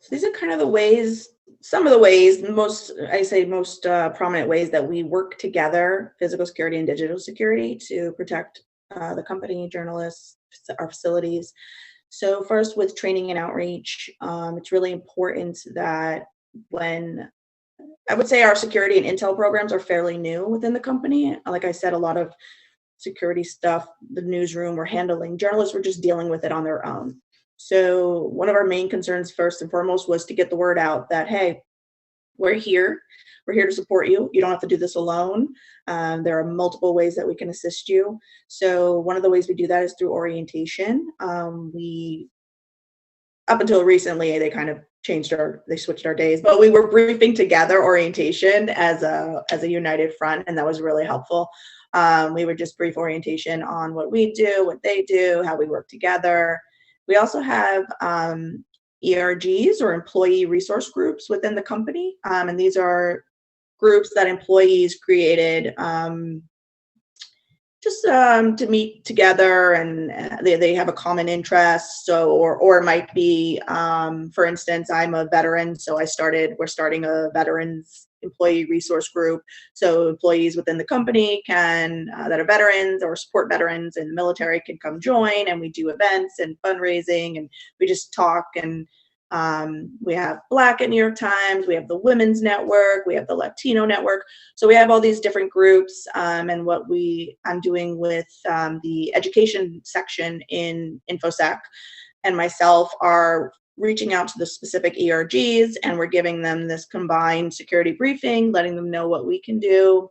these are kind of the ways, some of the ways, most prominent ways that we work together, physical security and digital security, to protect the company, journalists, our facilities. So first, with training and outreach, it's really important that I would say our security and intel programs are fairly new within the company. Like I said, a lot of security stuff, the newsroom we're handling, journalists were just dealing with it on their own. So one of our main concerns first and foremost was to get the word out that, hey, we're here to support you. You don't have to do this alone. There are multiple ways that we can assist you. So one of the ways we do that is through orientation. Up until recently, they kind of they switched our days, but we were briefing together orientation as a united front, and that was really helpful. We would just brief orientation on what we do, what they do, how we work together. We also have ERGs, or employee resource groups, within the company. And these are groups that employees created just to meet together, and they have a common interest. So, or it might be, for instance, I'm a veteran, so we're starting a veterans employee resource group. So employees within the company that are veterans or support veterans in the military can come join, and we do events and fundraising, and we just talk. And we have Black at New York Times, we have the Women's Network, we have the Latino Network. So we have all these different groups, and what I'm doing with the education section in Infosec and myself are reaching out to the specific ERGs, and we're giving them this combined security briefing, letting them know what we can do.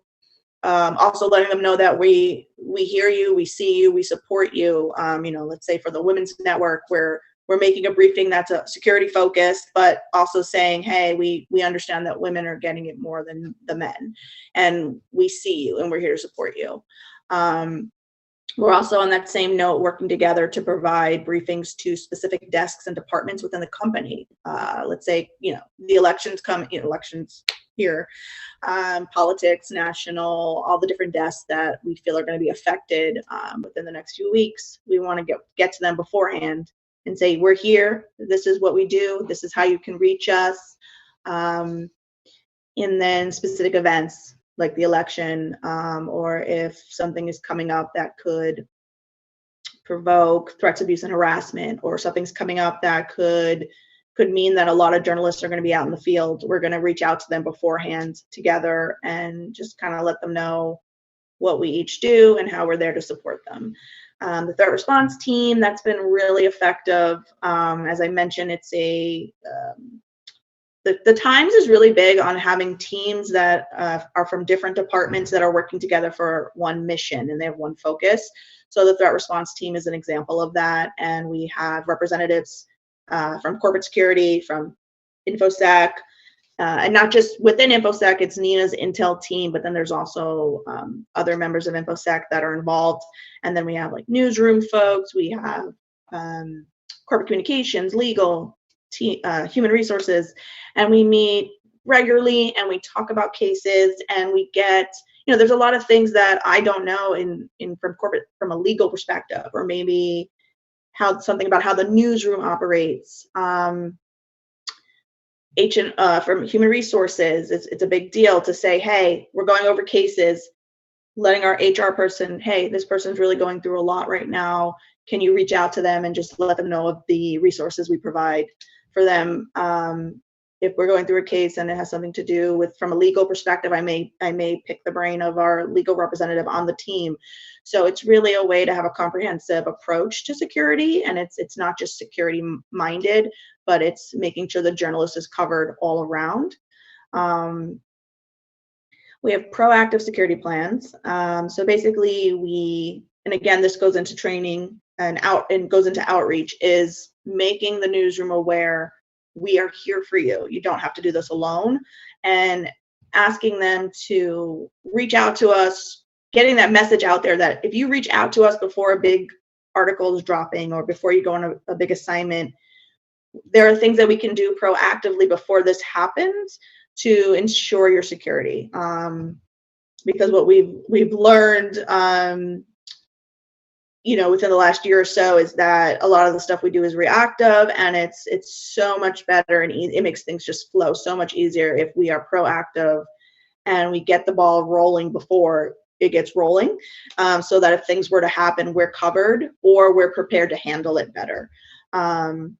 Also letting them know that we hear you, we see you, we support you. Let's say for the Women's Network, we're making a briefing that's a security focused, but also saying, hey, we understand that women are getting it more than the men, and we see you, and we're here to support you. We're also, on that same note, working together to provide briefings to specific desks and departments within the company. Let's say, the elections here, politics, national, all the different desks that we feel are going to be affected within the next few weeks. We want to get to them beforehand and say, we're here, this is what we do, this is how you can reach us. And then specific events like the election, or if something is coming up that could provoke threats, abuse, and harassment, or something's coming up that could mean that a lot of journalists are going to be out in the field, we're going to reach out to them beforehand together and just kind of let them know what we each do and how we're there to support them. The threat response team, that's been really effective. As I mentioned, it's the Times is really big on having teams that are from different departments that are working together for one mission, and they have one focus. So the threat response team is an example of that. And we have representatives from corporate security, from Infosec, and not just within Infosec, it's Nina's Intel team, but then there's also other members of Infosec that are involved. And then we have like newsroom folks, we have corporate communications, legal, human resources, and we meet regularly and we talk about cases, and we get, there's a lot of things that I don't know from a legal perspective, or maybe something about how the newsroom operates. From human resources, it's a big deal to say, hey, we're going over cases, letting our HR person, hey, this person's really going through a lot right now. Can you reach out to them and just let them know of the resources we provide for them? If we're going through a case and it has something to do with, from a legal perspective, I may pick the brain of our legal representative on the team. So it's really a way to have a comprehensive approach to security, and it's not just security minded, but it's making sure the journalist is covered all around. We have proactive security plans. So basically and again, this goes into training and goes into outreach, is making the newsroom aware we are here for you. You don't have to do this alone, and asking them to reach out to us, getting that message out there that if you reach out to us before a big article is dropping or before you go on a big assignment, there are things that we can do proactively before this happens to ensure your security. Because what we've learned, within the last year or so, is that a lot of the stuff we do is reactive, and it's so much better, and it makes things just flow so much easier if we are proactive and we get the ball rolling before it gets rolling, so that if things were to happen, we're covered or we're prepared to handle it better. And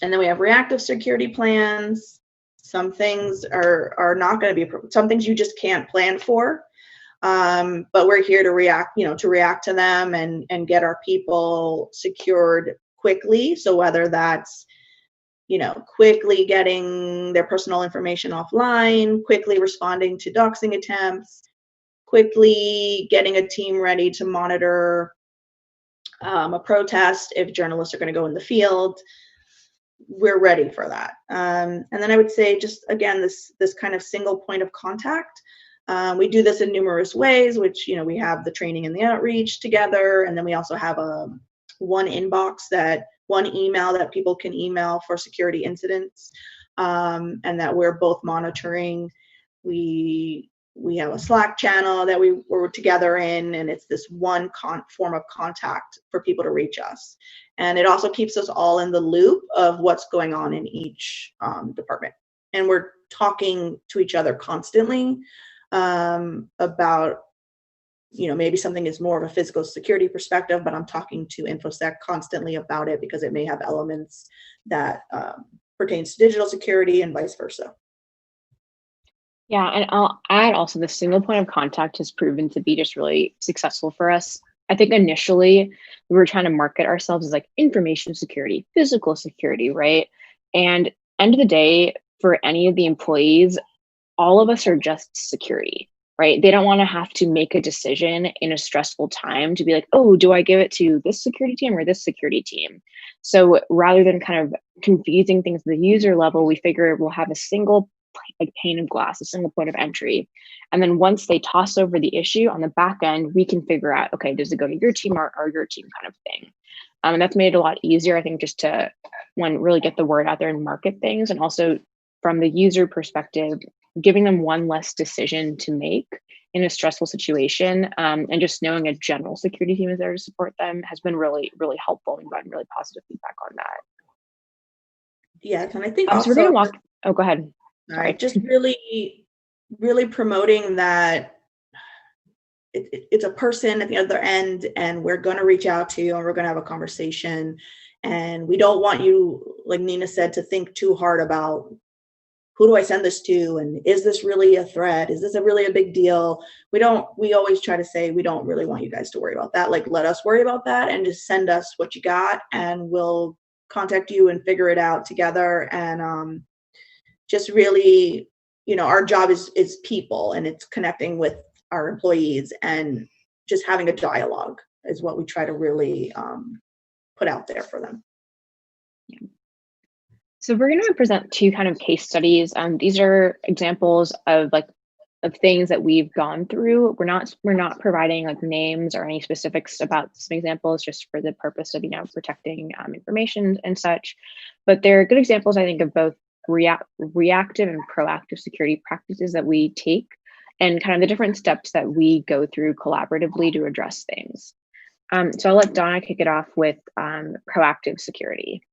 then we have reactive security plans. Some things are not going to be, some things you just can't plan for. But we're here to react to them and get our people secured quickly. So whether that's, quickly getting their personal information offline, quickly responding to doxing attempts, quickly getting a team ready to monitor a protest if journalists are going to go in the field, we're ready for that. And then I would say, just again, this kind of single point of contact. We do this in numerous ways, which, we have the training and the outreach together. And then we also have one email that people can email for security incidents, and that we're both monitoring. We have a Slack channel that we're together in, and it's this one form of contact for people to reach us. And it also keeps us all in the loop of what's going on in each department. And we're talking to each other constantly about, maybe something is more of a physical security perspective, but I'm talking to Infosec constantly about it because it may have elements that pertains to digital security and vice versa. Yeah, and I'll add also, the single point of contact has proven to be just really successful for us. I think initially we were trying to market ourselves as like information security, physical security, right? And end of the day, for any of the employees, all of us are just security, right? They don't want to have to make a decision in a stressful time to be like, oh, do I give it to this security team or this security team? So rather than kind of confusing things at the user level, we figure we'll have a single pane of glass, a single point of entry. And then once they toss over the issue on the back end, we can figure out, okay, does it go to your team or your team kind of thing? And that's made it a lot easier, I think, just to really get the word out there and market things. And also from the user perspective, giving them one less decision to make in a stressful situation, and just knowing a general security team is there to support them has been really, really helpful, and gotten really positive feedback on that. Yeah, and I think so we're gonna walk. Oh, go ahead. Sorry, just really, really promoting that it's a person at the other end, and we're going to reach out to you and we're going to have a conversation. And we don't want you, like Nina said, to think too hard about, who do I send this to? And is this really a threat? Is this really a big deal? We always try to say, we don't really want you guys to worry about that. Like, let us worry about that and just send us what you got, and we'll contact you and figure it out together. And just really, our job is people, and it's connecting with our employees, and just having a dialogue is what we try to really put out there for them. Yeah. So we're going to present two kind of case studies. These are examples of things that we've gone through. We're not providing like names or any specifics about some examples, just for the purpose of protecting information and such. But they're good examples, I think, of both reactive and proactive security practices that we take and kind of the different steps that we go through collaboratively to address things. So I'll let Donna kick it off with proactive security.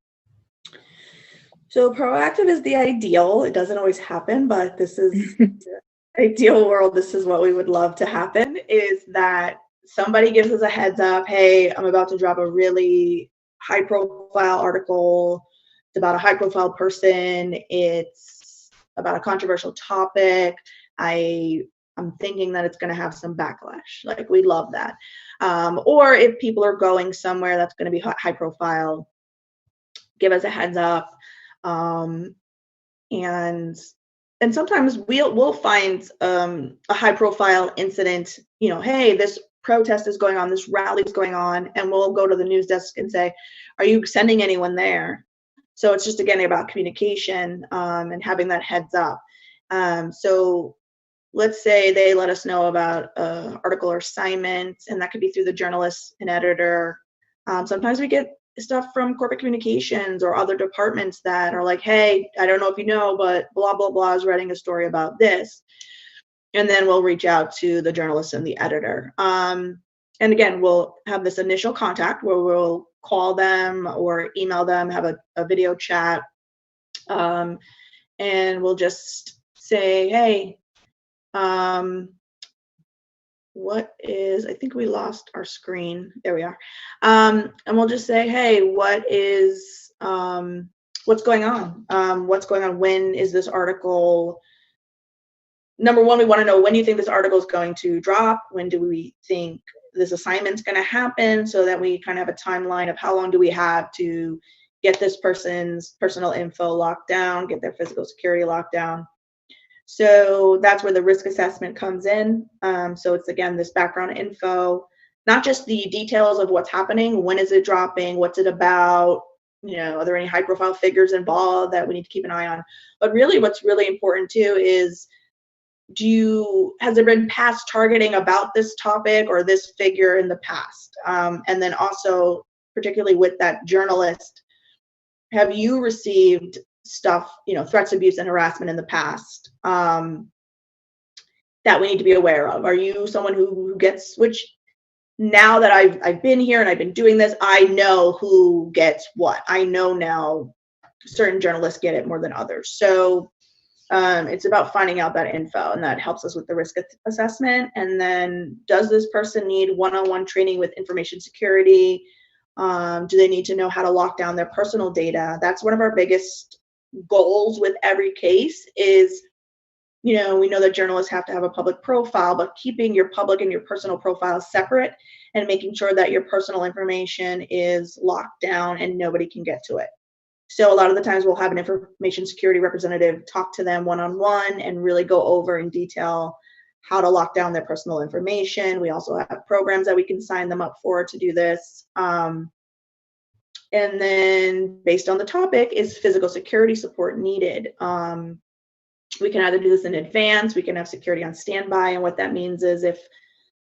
So proactive is the ideal. It doesn't always happen, but this is the ideal world. This is what we would love to happen, is that somebody gives us a heads up, hey, I'm about to drop a really high profile article. It's about a high profile person. It's about a controversial topic. I'm thinking that it's going to have some backlash. Like, we love that. Or if people are going somewhere that's going to be high profile, give us a heads up. And sometimes we'll find a high profile incident, you know, hey, this protest is going on, this rally is going on, and we'll go to the news desk and say, are you sending anyone there? So it's just, again, about communication and having that heads up. So let's say they let us know about an article or assignment, and that could be through the journalist and editor. Sometimes we get stuff from corporate communications or other departments that are like, hey, I don't know if you know, but blah, blah, blah is writing a story about this. And then we'll reach out to the journalist and the editor. And again, we'll have this initial contact where we'll call them or email them, have a video chat. And we'll just say, hey, I think we lost our screen. There we are. And we'll just say, hey, what's going on? What's going on? When is this article? Number one, we want to know, when do you think this article is going to drop? When do we think this assignment's going to happen, so that we kind of have a timeline of how long do we have to get this person's personal info locked down, get their physical security locked down. So that's where the risk assessment comes in. So it's, again, this background info, not just the details of what's happening, when is it dropping, what's it about, you know, are there any high profile figures involved that we need to keep an eye on? But really what's really important too is, has there been past targeting about this topic or this figure in the past? And then also, particularly with that journalist, have you received stuff, you know, threats, abuse, and harassment in the past that we need to be aware of? Are you someone who gets, which now that I've been here and I've been doing this, I know who gets what. I know now certain journalists get it more than others. So it's about finding out that info, and that helps us with the risk assessment. And then, does this person need one-on-one training with information security? Do they need to know how to lock down their personal data? That's one of our biggest goals with every case is, you know, we know that journalists have to have a public profile, but keeping your public and your personal profiles separate and making sure that your personal information is locked down and nobody can get to it. So a lot of the times we'll have an information security representative talk to them one-on-one and really go over in detail how to lock down their personal information. We also have programs that we can sign them up for to do this. And then, based on the topic, is physical security support needed? We can either do this in advance, we can have security on standby, and what that means is if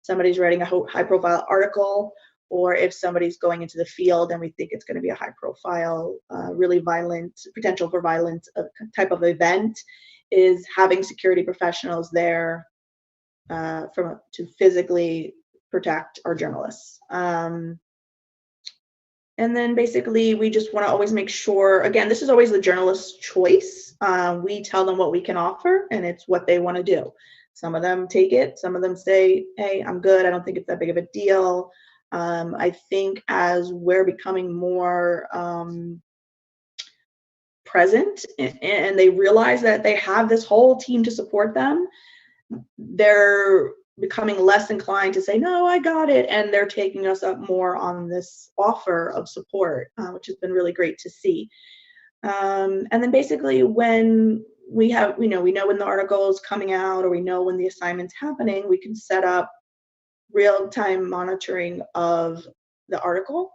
somebody's writing a high-profile article, or if somebody's going into the field and we think it's going to be a high-profile, really violent, potential for violent type of event, is having security professionals there to physically protect our journalists. And then basically, we just want to always make sure, again, this is always the journalist's choice. We tell them what we can offer, and it's what they want to do. Some of them take it. Some of them say, hey, I'm good. I don't think it's that big of a deal. I think as we're becoming more present and they realize that they have this whole team to support them, they're becoming less inclined to say, no, I got it. And they're taking us up more on this offer of support, which has been really great to see. And then basically when we have, we know when the article is coming out, or we know when the assignment's happening, we can set up real-time monitoring of the article.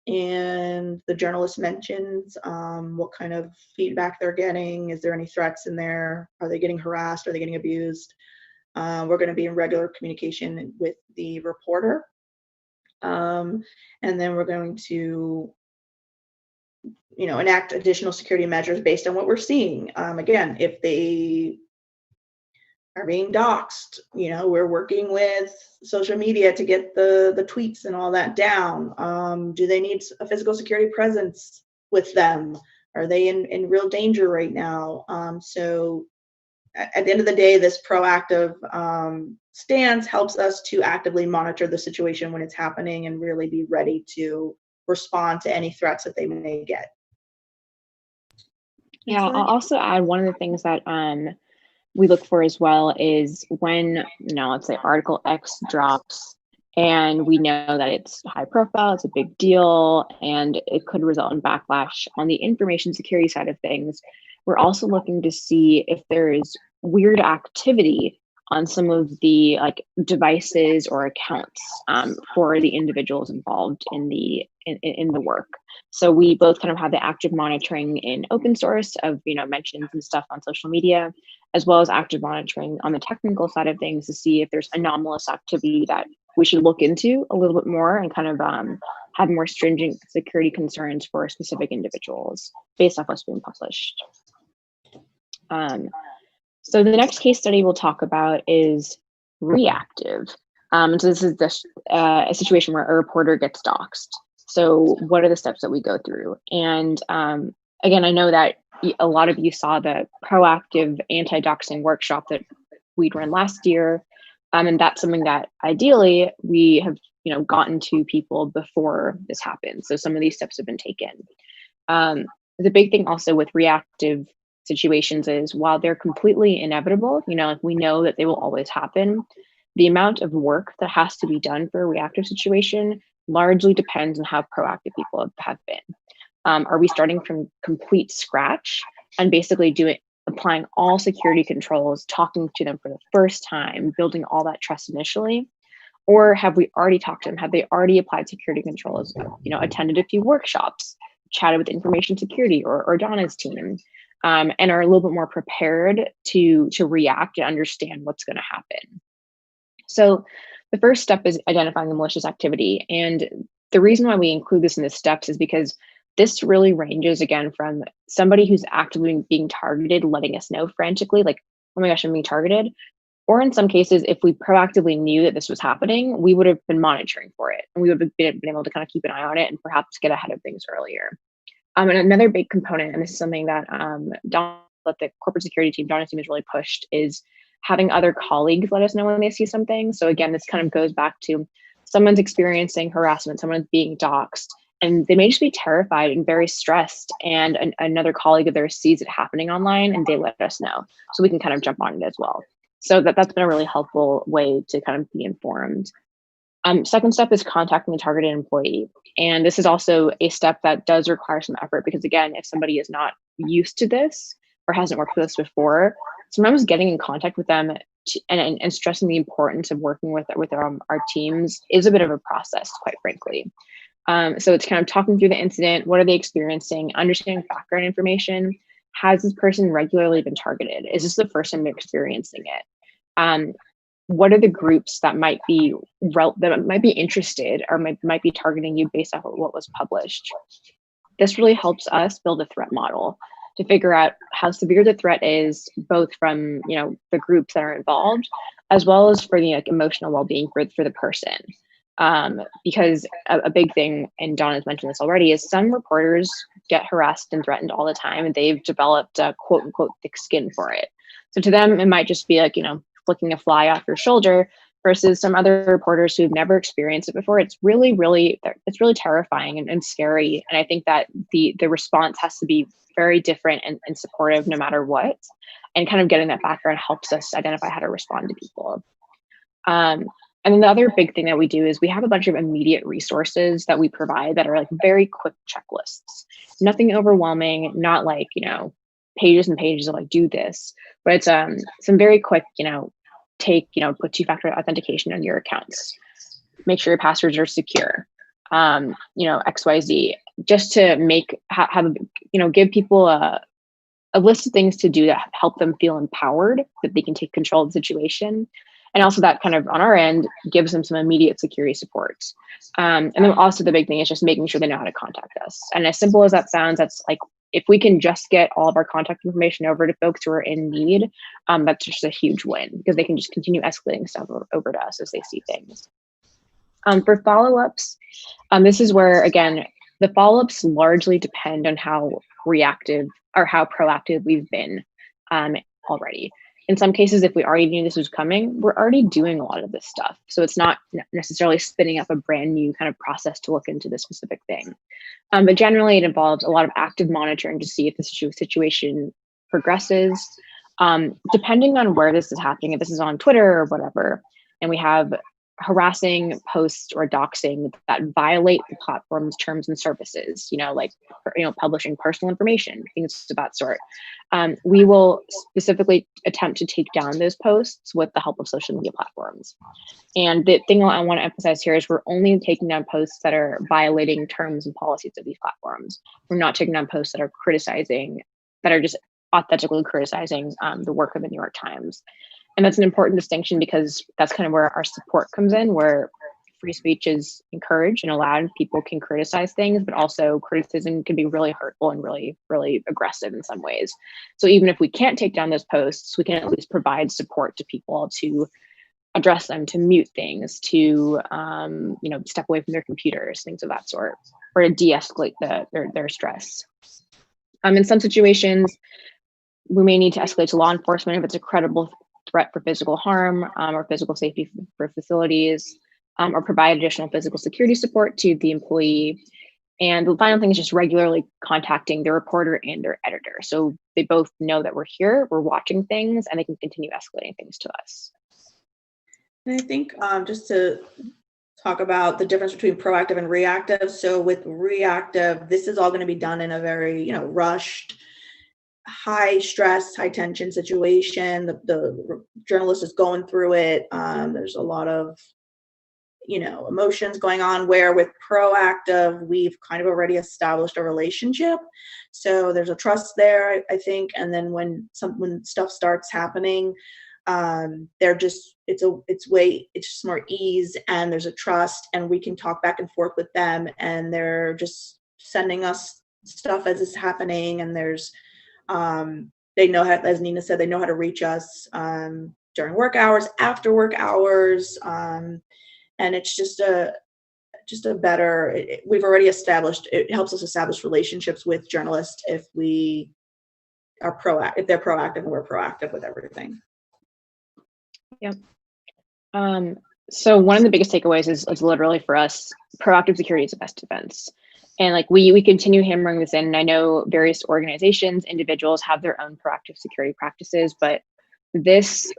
And the journalist mentions what kind of feedback they're getting. Is there any threats in there? Are they getting harassed? Are they getting abused? We're going to be in regular communication with the reporter. And then we're going to, enact additional security measures based on what we're seeing. Again, if they are being doxxed. We're working with social media to get the tweets and all that down. Do they need a physical security presence with them? Are they in real danger right now? So at the end of the day, this proactive stance helps us to actively monitor the situation when it's happening and really be ready to respond to any threats that they may get. Yeah, I'll also add one of the things that we look for as well is when, let's say Article X drops and we know that it's high profile, it's a big deal, and it could result in backlash on the information security side of things. We're also looking to see if there's weird activity on some of the devices or accounts for the individuals involved in the work. So we both kind of have the active monitoring in open source of mentions and stuff on social media, as well as active monitoring on the technical side of things to see if there's anomalous activity that we should look into a little bit more and kind of have more stringent security concerns for specific individuals based off what's being published. So the next case study we'll talk about is reactive. So this is a situation where a reporter gets doxxed. So what are the steps that we go through? And again, I know that a lot of you saw the proactive anti-doxing workshop that we'd run last year. And that's something that ideally we have gotten to people before this happened. So some of these steps have been taken. The big thing also with reactive situations is while they're completely inevitable, we know that they will always happen, the amount of work that has to be done for a reactive situation largely depends on how proactive people have been. Are we starting from complete scratch and basically applying all security controls, talking to them for the first time, building all that trust initially? Or have we already talked to them? Have they already applied security controls, attended a few workshops, chatted with information security or Donna's team, and are a little bit more prepared to react and understand what's going to happen? So the first step is identifying the malicious activity. And the reason why we include this in the steps is because this really ranges, again, from somebody who's actively being targeted, letting us know frantically, like, oh my gosh, I'm being targeted. Or in some cases, if we proactively knew that this was happening, we would have been monitoring for it. And we would have been able to kind of keep an eye on it and perhaps get ahead of things earlier. And another big component, and this is something that the corporate security team, Donna's team, has really pushed, is having other colleagues let us know when they see something. So again, this kind of goes back to someone's experiencing harassment, someone's being doxxed, and they may just be terrified and very stressed, and another colleague of theirs sees it happening online and they let us know. So we can kind of jump on it as well. So that's been a really helpful way to kind of be informed. Second step is contacting the targeted employee. And this is also a step that does require some effort because, again, if somebody is not used to this or hasn't worked with us before, sometimes getting in contact with them and stressing the importance of working with our teams is a bit of a process, quite frankly. So it's kind of talking through the incident. What are they experiencing? Understanding background information. Has this person regularly been targeted? Is this the first time they're experiencing it? What are the groups that might be interested or might be targeting you based off of what was published? This really helps us build a threat model to figure out how severe the threat is, both from the groups that are involved, as well as for the emotional well-being for the person. Because a big thing, and Donna's mentioned this already, is some reporters get harassed and threatened all the time, and they've developed a quote unquote thick skin for it. So to them, it might just be like, flicking a fly off your shoulder, versus some other reporters who've never experienced it before. It's really terrifying and scary. And I think that the response has to be very different and supportive no matter what. And kind of getting that background helps us identify how to respond to people. And then the other big thing that we do is we have a bunch of immediate resources that we provide that are like very quick checklists. Nothing overwhelming, not like, pages and pages of like, do this, but it's some very quick, put two-factor authentication on your accounts. Make sure your passwords are secure. XYZ, just to give people a list of things to do that help them feel empowered, that they can take control of the situation. And also that kind of on our end gives them some immediate security support. And then also the big thing is just making sure they know how to contact us. And as simple as that sounds, that's like if we can just get all of our contact information over to folks who are in need, that's just a huge win because they can just continue escalating stuff over to us as they see things. For follow-ups, this is where, again, the follow-ups largely depend on how reactive or how proactive we've been already. In some cases, if we already knew this was coming, we're already doing a lot of this stuff. So it's not necessarily spinning up a brand new kind of process to look into this specific thing. But generally, it involves a lot of active monitoring to see if the situation progresses. Depending on where this is happening, if this is on Twitter or whatever, and we have harassing posts or doxing that violate the platform's terms and services, like publishing personal information, things of that sort, we will specifically attempt to take down those posts with the help of social media platforms. And the thing I want to emphasize here is we're only taking down posts that are violating terms and policies of these platforms. We're not taking down posts that are just authentically criticizing the work of the New York Times. And that's an important distinction because that's kind of where our support comes in, where free speech is encouraged and allowed. People can criticize things, but also criticism can be really hurtful and really, really aggressive in some ways. So even if we can't take down those posts, we can at least provide support to people to address them, to mute things, to step away from their computers, things of that sort, or to de-escalate their stress. In some situations, we may need to escalate to law enforcement if it's a credible threat for physical harm or physical safety for facilities, or provide additional physical security support to the employee. And the final thing is just regularly contacting the reporter and their editor. So they both know that we're here, we're watching things, and they can continue escalating things to us. And I think just to talk about the difference between proactive and reactive. So with reactive, this is all going to be done in a very, rushed, high stress, high tension situation. The journalist is going through it. There's a lot of, emotions going on, where with proactive, we've kind of already established a relationship. So there's a trust there, I think. And then when stuff starts happening, it's just more ease, and there's a trust, and we can talk back and forth with them, and they're just sending us stuff as it's happening. And there's, they know how, as Nina said, they know how to reach us during work hours, after work hours, and it's just a better. We've already established. It helps us establish relationships with journalists if we are proactive. If they're proactive and we're proactive with everything. Yep. So one of the biggest takeaways is literally for us, proactive security is the best defense. And we continue hammering this in. And I know various organizations, individuals have their own proactive security practices, but this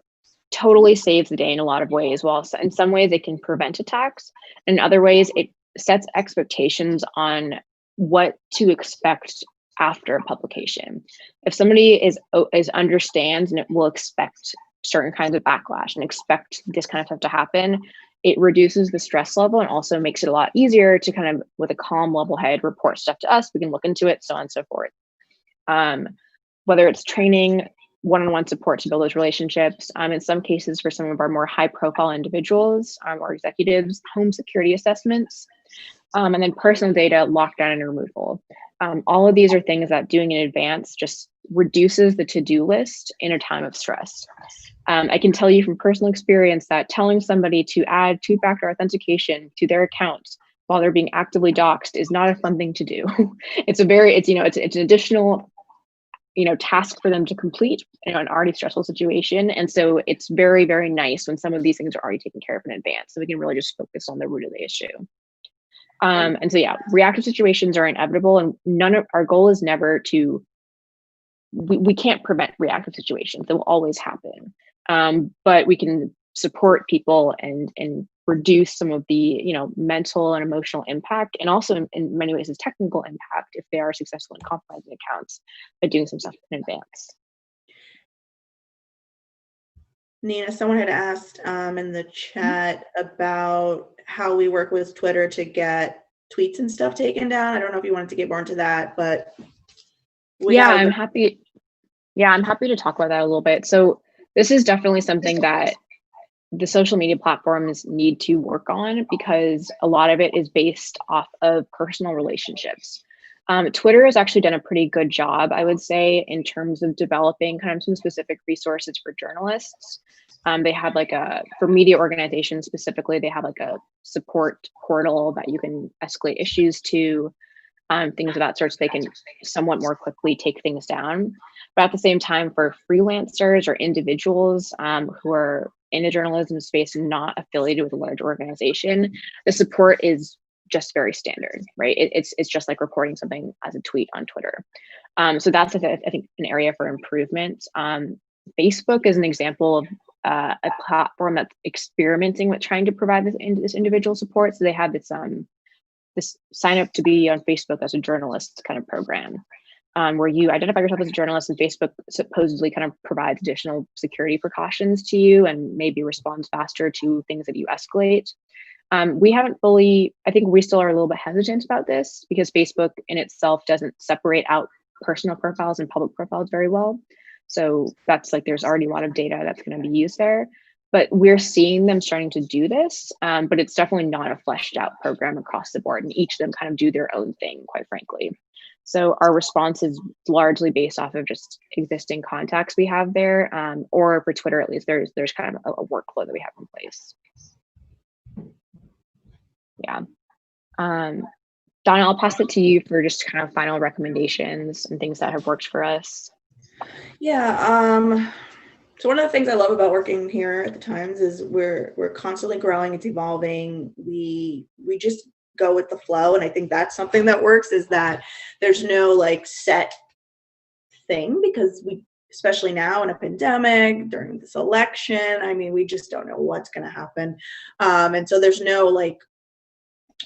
totally saves the day in a lot of ways. While in some ways it can prevent attacks, in other ways it sets expectations on what to expect after a publication. If somebody understands and it will expect certain kinds of backlash and expect this kind of stuff to happen, it reduces the stress level and also makes it a lot easier to kind of, with a calm, level head, report stuff to us. We can look into it, so on and so forth. Whether it's training, one-on-one support to build those relationships. In some cases, for some of our more high-profile individuals or executives, home security assessments, and then personal data lockdown and removal. All of these are things that doing in advance just reduces the to-do list in a time of stress. I can tell you from personal experience that telling somebody to add two-factor authentication to their account while they're being actively doxed is not a fun thing to do. It's an additional task for them to complete in an already stressful situation. And so it's very, very nice when some of these things are already taken care of in advance, so we can really just focus on the root of the issue. And so, yeah, reactive situations are inevitable, and our goal is never to, we can't prevent reactive situations. They will always happen. But we can support people and reduce some of the, mental and emotional impact, and also in many ways, technical impact if they are successful in compromising accounts by doing some stuff in advance. Nina, someone had asked in the chat about how we work with Twitter to get tweets and stuff taken down. I don't know if you wanted to get more into that, but I'm happy to talk about that a little bit. So this is definitely something that the social media platforms need to work on, because a lot of it is based off of personal relationships. Twitter has actually done a pretty good job, I would say, in terms of developing kind of some specific resources for journalists. They had like for media organizations specifically, they have like a support portal that you can escalate issues to, things of that sort, so they can somewhat more quickly take things down. But at the same time, for freelancers or individuals who are in a journalism space and not affiliated with a large organization, the support is just very standard, right? It's just like reporting something as a tweet on Twitter. So that's, I think, an area for improvement. Facebook is an example of a platform that's experimenting with trying to provide this individual support. So they have this sign up to be on Facebook as a journalist kind of program, where you identify yourself as a journalist, and Facebook supposedly kind of provides additional security precautions to you and maybe responds faster to things that you escalate. We haven't fully, I think we still are a little bit hesitant about this because Facebook in itself doesn't separate out personal profiles and public profiles very well. So that's like, there's already a lot of data that's going to be used there, but we're seeing them starting to do this, but it's definitely not a fleshed out program across the board, and each of them kind of do their own thing, quite frankly. So our response is largely based off of just existing contacts we have there, or for Twitter, at least, there's kind of a workflow that we have in place. Yeah. Donna, I'll pass it to you for just kind of final recommendations and things that have worked for us. Yeah. So one of the things I love about working here at the Times is we're constantly growing. It's evolving. We just go with the flow, and I think that's something that works. Is that there's no like set thing, because we, especially now in a pandemic, during this election, I mean, we just don't know what's going to happen, and so there's no like,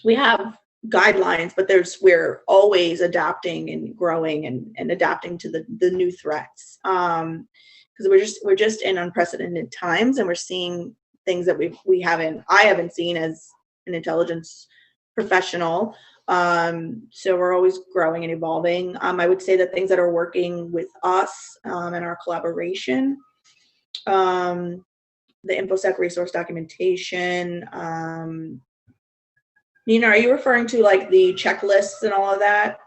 we have guidelines, but we're always adapting and growing and adapting to the new threats. Because we're just in unprecedented times, and we're seeing things that I haven't seen as an intelligence professional. So we're always growing and evolving. I would say that things that are working with us and our collaboration, the Infosec resource documentation. Nina, are you referring to like the checklists and all of that?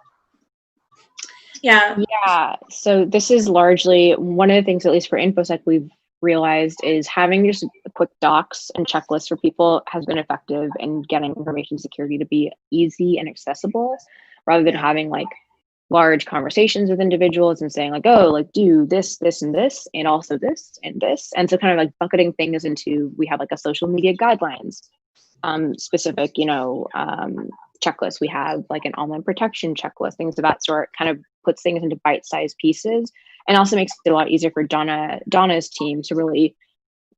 Yeah. Yeah. So this is largely one of the things, at least for Infosec, we've realized is having just a quick docs and checklists for people has been effective in getting information security to be easy and accessible, rather than having like large conversations with individuals and saying like, oh, like do this, this, and this, and also this and this. And so kind of like bucketing things into, we have like a social media guidelines specific, checklist. We have like an online protection checklist, things of that sort, kind of puts things into bite-sized pieces, and also makes it a lot easier for Donna's team to really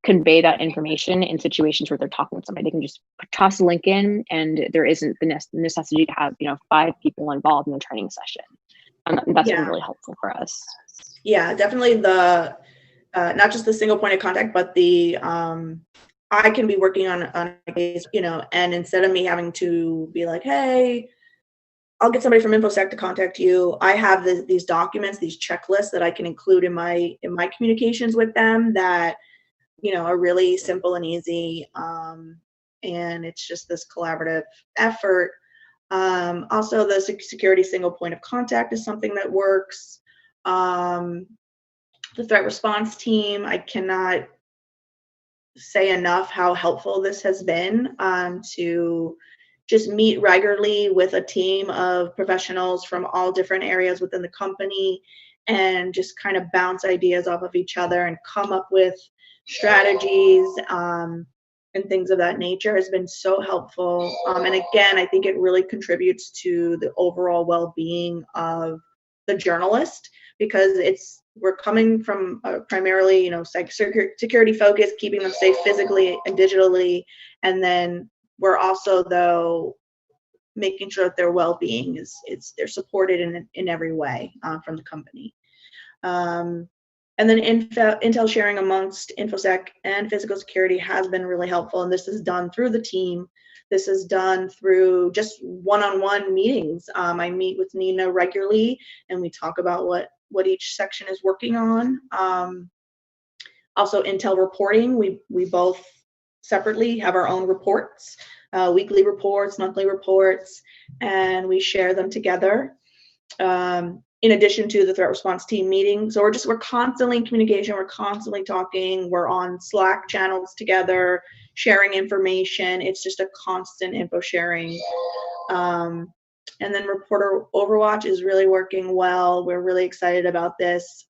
convey that information in situations where they're talking with somebody. They can just toss a link in, and there isn't the necessity to have 5 people involved in the training session. That's been really helpful for us. Yeah, definitely the not just the single point of contact, but the I can be working on a case, and instead of me having to be like, hey, I'll get somebody from Infosec to contact you, I have these documents, these checklists that I can include in my communications with them that, are really simple and easy. And it's just this collaborative effort. Also, the security single point of contact is something that works. The threat response team, I cannot say enough how helpful this has been to just meet regularly with a team of professionals from all different areas within the company and just kind of bounce ideas off of each other and come up with strategies and things of that nature has been so helpful. And again, I think it really contributes to the overall well-being of the journalist, because we're coming from primarily, security focused, keeping them safe physically and digitally, and then we're also though making sure that their well-being they're supported in every way from the company. And then intel sharing amongst Infosec and physical security has been really helpful, and this is done through the team. This is done through just one-on-one meetings. I meet with Nina regularly, and we talk about what each section is working on. Also, intel reporting. We both separately have our own reports, weekly reports, monthly reports, and we share them together. in addition to the threat response team meeting. So we're constantly in communication, we're constantly talking, we're on Slack channels together, sharing information. It's just a constant info sharing. And then Reporter Overwatch is really working well. We're really excited about this.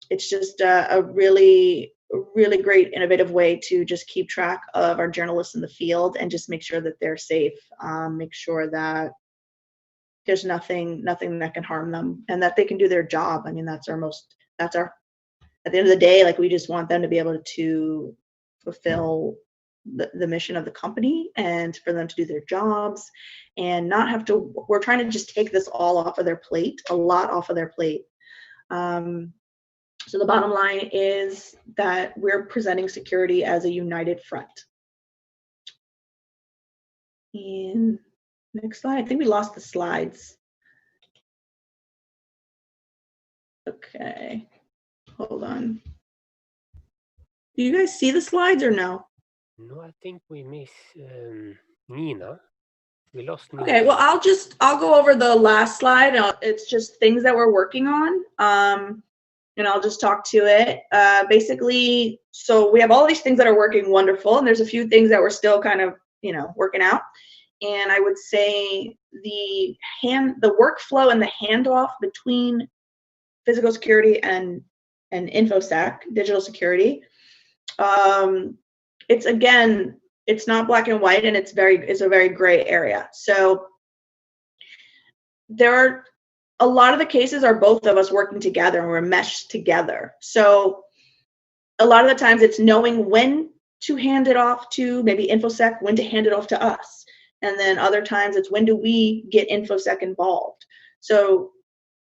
It's just a really great, innovative way to just keep track of our journalists in the field and just make sure that they're safe, make sure that there's nothing that can harm them and that they can do their job. I mean, at the end of the day, like, we just want them to be able to fulfill the mission of the company and for them to do their jobs and not have to, we're trying to just take this all off of their plate, a lot off of their plate. So the bottom line is that we're presenting security as a united front. And next slide. I think we lost the slides. Okay, hold on. Do you guys see the slides or no? No, I think we miss Nina. We lost Nina. Okay, well, I'll go over the last slide. It's just things that we're working on. And I'll just talk to it. Basically, so we have all these things that are working wonderful, and there's a few things that we're still kind of, working out. And I would say the workflow and the handoff between physical security and Infosec, digital security, it's not black and white, and it's a very gray area. So there are a lot of the cases are both of us working together and we're meshed together. So a lot of the times it's knowing when to hand it off to maybe Infosec, when to hand it off to us. And then other times it's when do we get Infosec involved. So,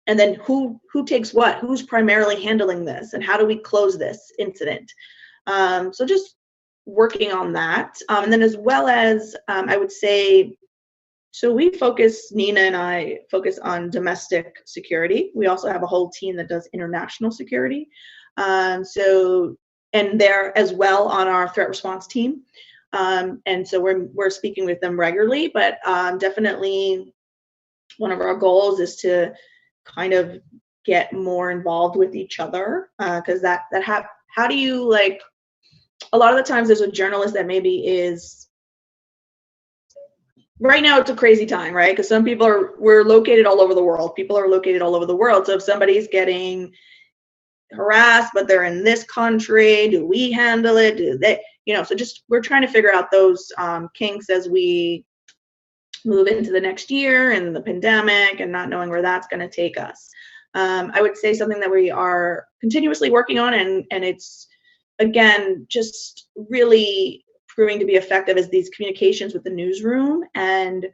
and then who takes what, who's primarily handling this, and how do we close this incident? So just working on that. And then as well as I would say, so Nina and I focus on domestic security. We also have a whole team that does international security. And they're as well on our threat response team. And so we're speaking with them regularly, but definitely one of our goals is to kind of get more involved with each other. Because how do you, like, a lot of the times there's a journalist that maybe is, right now it's a crazy time, right? Because we're located all over the world. People are located all over the world. So if somebody's getting harassed, but they're in this country, do we handle it? Do they, so just, we're trying to figure out those kinks as we move into the next year and the pandemic and not knowing where that's going to take us. I would say something that we are continuously working on, and it's, again, just really proving to be effective as these communications with the newsroom, and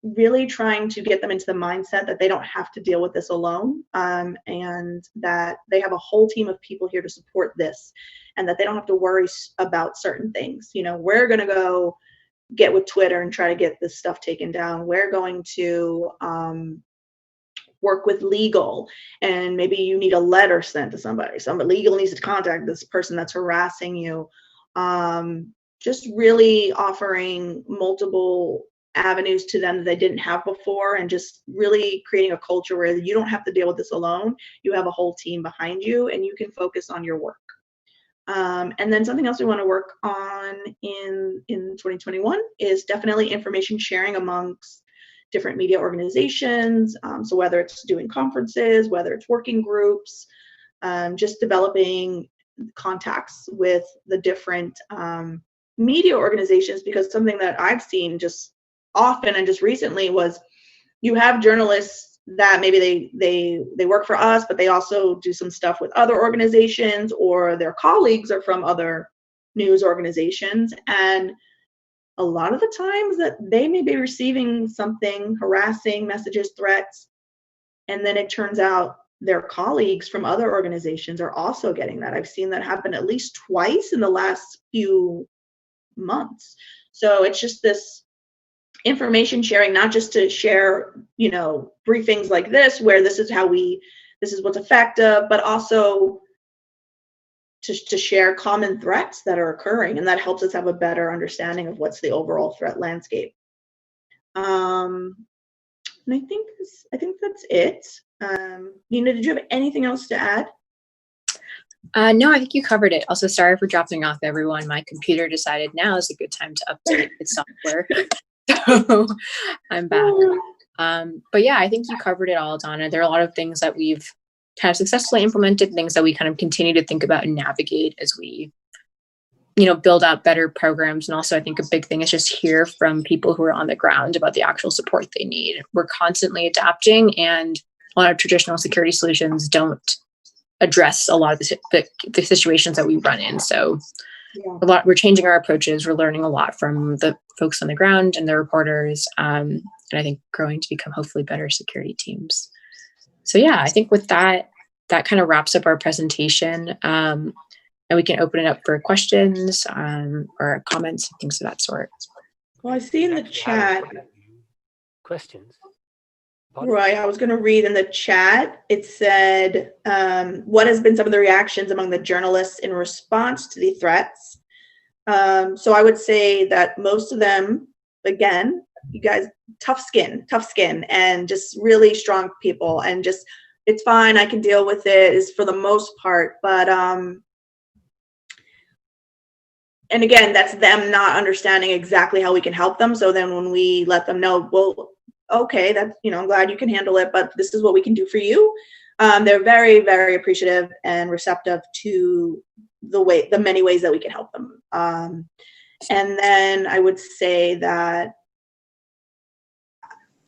really trying to get them into the mindset that they don't have to deal with this alone, and that they have a whole team of people here to support this, and that they don't have to worry about certain things. We're going to go get with Twitter and try to get this stuff taken down. We're going to work with legal, and maybe you need a letter sent to somebody. Legal needs to contact this person that's harassing you. Just really offering multiple avenues to them that they didn't have before, and just really creating a culture where you don't have to deal with this alone. You have a whole team behind you, and you can focus on your work. And then something else we want to work on in 2021 is definitely information sharing amongst different media organizations. So whether it's doing conferences, whether it's working groups, just developing contacts with the different media organizations, because something that I've seen just often and just recently was you have journalists that maybe they work for us, but they also do some stuff with other organizations, or their colleagues are from other news organizations, and a lot of the times that they may be receiving something, harassing messages, threats, and then it turns out their colleagues from other organizations are also getting that. I've seen that happen at least twice in the last few months. So it's just this information sharing, not just to share, briefings like this, where this is what's effective, but also to share common threats that are occurring, and that helps us have a better understanding of what's the overall threat landscape. And I think that's it. Nina, did you have anything else to add? No, I think you covered it. Also, sorry for dropping off everyone. My computer decided now is a good time to update its software. So I'm back. But yeah, I think you covered it all, Donna. There are a lot of things that we've kind of successfully implemented, things that we kind of continue to think about and navigate as we, build out better programs. And also, I think a big thing is just hear from people who are on the ground about the actual support they need. We're constantly adapting, and a lot of traditional security solutions don't address a lot of the situations that we run in. So we're changing our approaches. We're learning a lot from the folks on the ground and the reporters, and I think growing to become hopefully better security teams. So yeah, I think with that kind of wraps up our presentation, and we can open it up for questions or comments and things of that sort. Well, I see in the chat. Questions? Right, I was going to read in the chat. It said, what has been some of the reactions among the journalists in response to the threats? So I would say that most of them, again, you guys, tough skin, and just really strong people, and just, it's fine, I can deal with it, is for the most part. But, and again, that's them not understanding exactly how we can help them. So then when we let them know, well, okay, that's, I'm glad you can handle it, but this is what we can do for you. They're very, very appreciative and receptive to the many ways that we can help them. And then I would say that,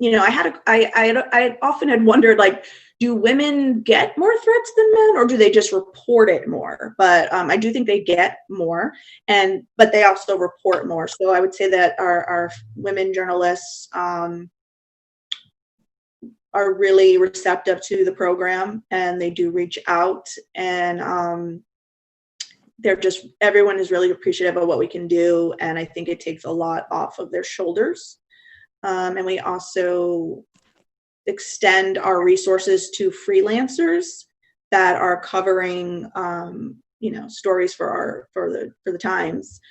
I often had wondered, like, do women get more threats than men, or do they just report it more? But I do think they get more, but they also report more. So I would say that our women journalists are really receptive to the program, and they do reach out, and everyone is really appreciative of what we can do, and I think it takes a lot off of their shoulders. And we also extend our resources to freelancers that are covering stories for the Times.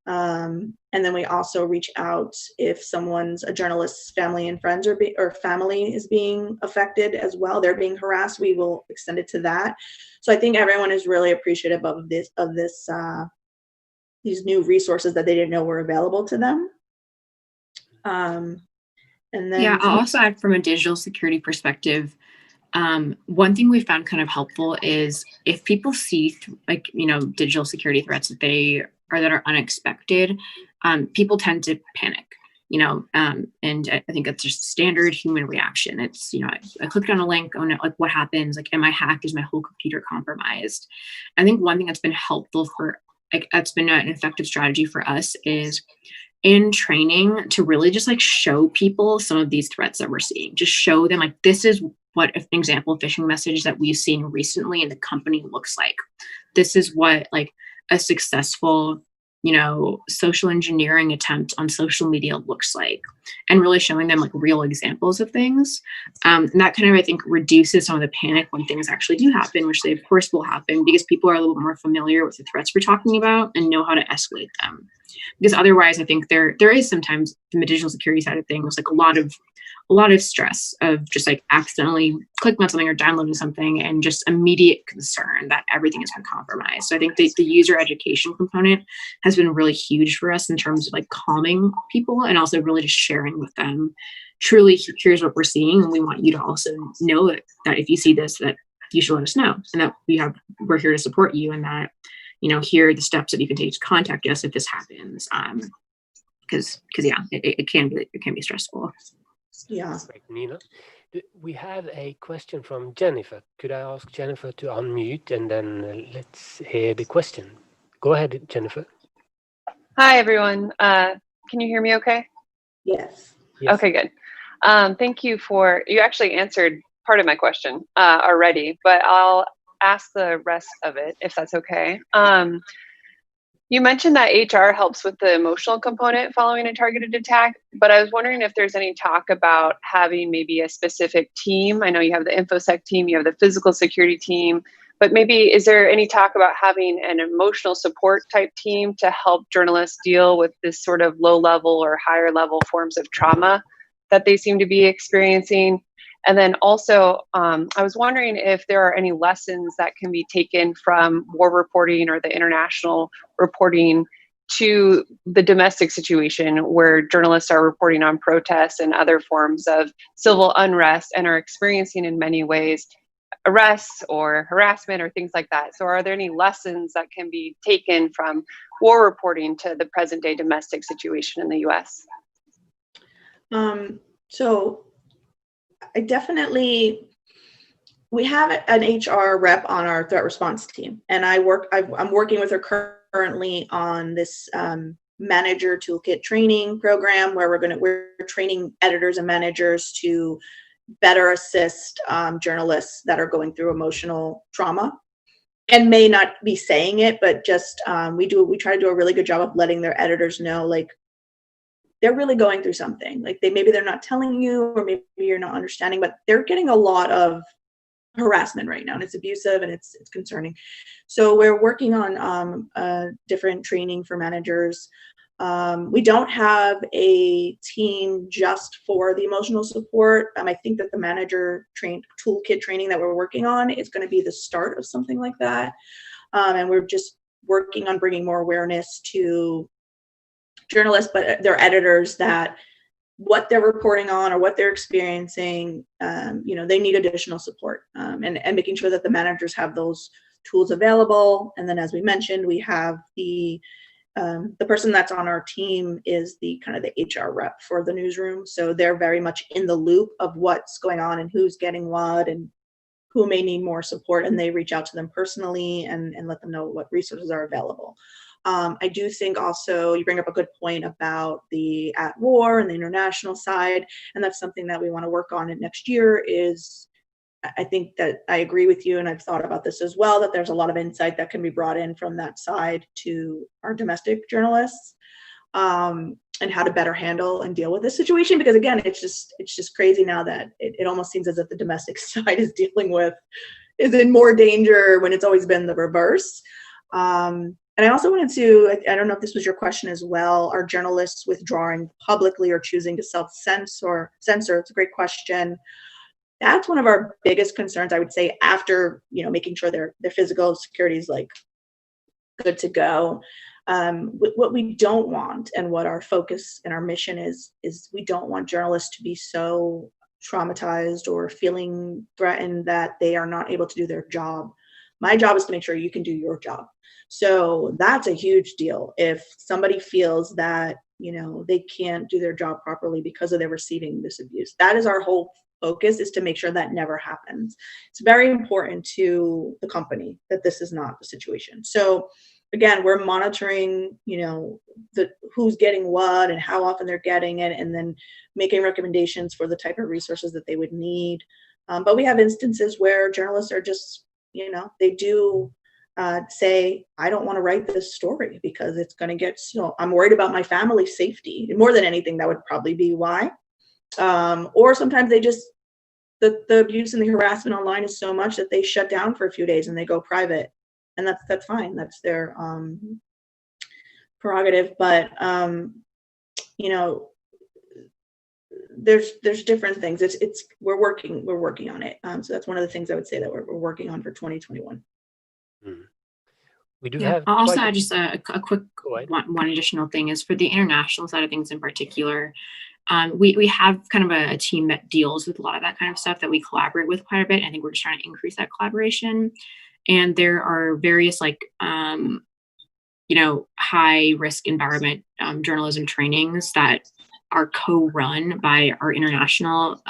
And then we also reach out if a journalist's family and friends or family is being affected as well. They're being harassed. We will extend it to that. So I think everyone is really appreciative of these new resources that they didn't know were available to them. And then I'll also add from a digital security perspective. One thing we found kind of helpful is if people see digital security threats that are unexpected, people tend to panic, and I think that's just standard human reaction. It's, I clicked on a link, oh no, like what happens? Like, am I hacked? Is my whole computer compromised? I think one thing that's been helpful that's been an effective strategy for us is in training to really just show people some of these threats that we're seeing. Just show them this is what an example of phishing message that we've seen recently in the company looks like. This is what a successful, social engineering attempt on social media looks like, and really showing them real examples of things. And that kind of, I think, reduces some of the panic when things actually do happen, which they of course will happen because people are a little bit more familiar with the threats we're talking about and know how to escalate them. Because otherwise, I think there is sometimes from the digital security side of things, a lot of stress of just accidentally clicking on something or downloading something and just immediate concern that everything has been compromised. So I think the user education component has been really huge for us in terms of calming people, and also really just sharing with them, truly, here's what we're seeing. And we want you to also know that if you see this, that you should let us know, and that we're here to support you, and that, here are the steps that you can take to contact us if this happens. Because it can be stressful. Yeah. Great, Nina. We have a question from Jennifer. Could I ask Jennifer to unmute, and then let's hear the question. Go ahead, Jennifer. Hi, everyone. Can you hear me okay? Yes. Okay, good. Thank you you actually answered part of my question already, but I'll ask the rest of it if that's okay. You mentioned that HR helps with the emotional component following a targeted attack, but I was wondering if there's any talk about having maybe a specific team. I know you have the Infosec team, you have the physical security team, but maybe is there any talk about having an emotional support type team to help journalists deal with this sort of low level or higher level forms of trauma that they seem to be experiencing? And then also, I was wondering if there are any lessons that can be taken from war reporting or the international reporting to the domestic situation where journalists are reporting on protests and other forms of civil unrest and are experiencing in many ways arrests or harassment or things like that. So are there any lessons that can be taken from war reporting to the present day domestic situation in the US? So I definitely, we have an HR rep on our threat response team, and I'm working with her currently on this manager toolkit training program where we're training editors and managers to better assist journalists that are going through emotional trauma and may not be saying it, but just we try to do a really good job of letting their editors know, like, they're really going through something. Like maybe they're not telling you, or maybe you're not understanding, but they're getting a lot of harassment right now, and it's abusive and it's concerning. So we're working on different training for managers. We don't have a team just for the emotional support. I think that the manager toolkit training that we're working on is going to be the start of something like that. And we're just working on bringing more awareness to journalists, but their editors, that what they're reporting on or what they're experiencing, they need additional support, and making sure that the managers have those tools available. And then, as we mentioned, we have the person that's on our team is the kind of the HR rep for the newsroom. So they're very much in the loop of what's going on and who's getting what and who may need more support, and they reach out to them personally and let them know what resources are available. I do think also you bring up a good point about the at war and the international side, and that's something that we want to work on next year. Is I think that I agree with you, and I've thought about this as well, that there's a lot of insight that can be brought in from that side to our domestic journalists, and how to better handle and deal with this situation. Because again, it's just crazy now that it almost seems as if the domestic side is in more danger when it's always been the reverse. And I also wanted to, I don't know if this was your question as well, are journalists withdrawing publicly or choosing to self-censor? It's a great question. That's one of our biggest concerns, I would say, after making sure their physical security is like good to go. What we don't want, and what our focus and our mission is we don't want journalists to be so traumatized or feeling threatened that they are not able to do their job. My job is to make sure you can do your job. So that's a huge deal. If somebody feels that, they can't do their job properly because of their receiving this abuse, that is our whole focus, is to make sure that never happens. It's very important to the company that this is not the situation. So again, we're monitoring, who's getting what and how often they're getting it, and then making recommendations for the type of resources that they would need. But we have instances where journalists are just, they do say, I don't want to write this story because it's going to get, I'm worried about my family's safety. More than anything, that would probably be why. Or sometimes they just, the abuse and the harassment online is so much that they shut down for a few days and they go private. And that's fine. That's their prerogative. But, there's different things. We're working on it. So that's one of the things I would say that we're working on for 2021. We do Yeah, have I'll also add just a quick one additional thing is for the international side of things in particular. We have kind of a team that deals with a lot of that kind of stuff that we collaborate with quite a bit. I think we're just trying to increase that collaboration. And there are various high risk environment journalism trainings that are co-run by our international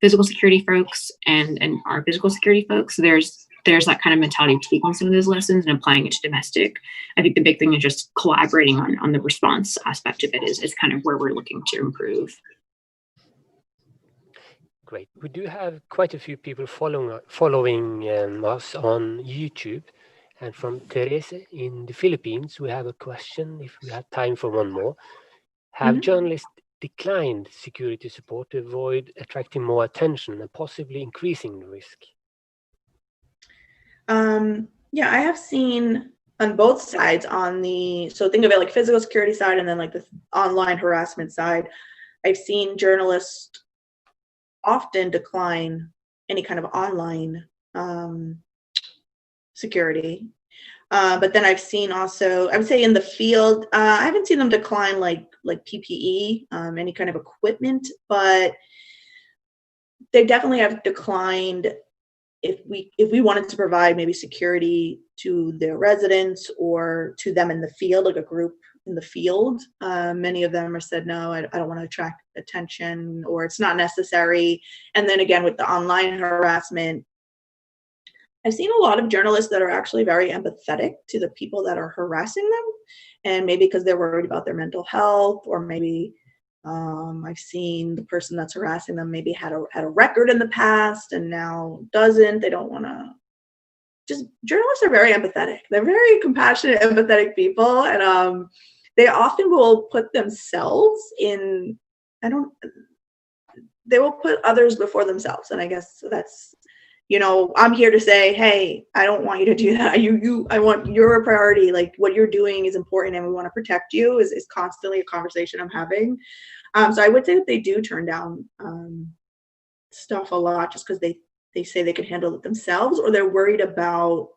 physical security folks and our physical security folks. There's that kind of mentality of taking some of those lessons and applying it to domestic. I think the big thing is just collaborating on the response aspect of it is kind of where we're looking to improve. Great. We do have quite a few people following us on YouTube. And from Teresa in the Philippines, we have a question, if we have time for one more. Have journalists declined security support to avoid attracting more attention and possibly increasing the risk? Yeah, I have seen on both sides, so think of it like physical security side and then like the online harassment side. I've seen journalists often decline any kind of online security. But then I've seen also, I would say in the field, I haven't seen them decline like PPE, any kind of equipment, but they definitely have declined if we wanted to provide maybe security to their residents or to them in the field, like a group in the field. Many of them have said, no, I don't want to attract attention, or it's not necessary. And then again, with the online harassment, I've seen a lot of journalists that are actually very empathetic to the people that are harassing them. And maybe because they're worried about their mental health, or maybe I've seen the person that's harassing them maybe had a record in the past and now doesn't. They don't want to. Just journalists are very empathetic. They're very compassionate, empathetic people, and they often will put themselves in. They will put others before themselves, and I guess that's. I'm here to say, hey, I don't want you to do that. I want your priority. Like, what you're doing is important, and we want to protect you. Is constantly a conversation I'm having. So I would say that they do turn down stuff a lot just because they say they can handle it themselves, or they're worried about,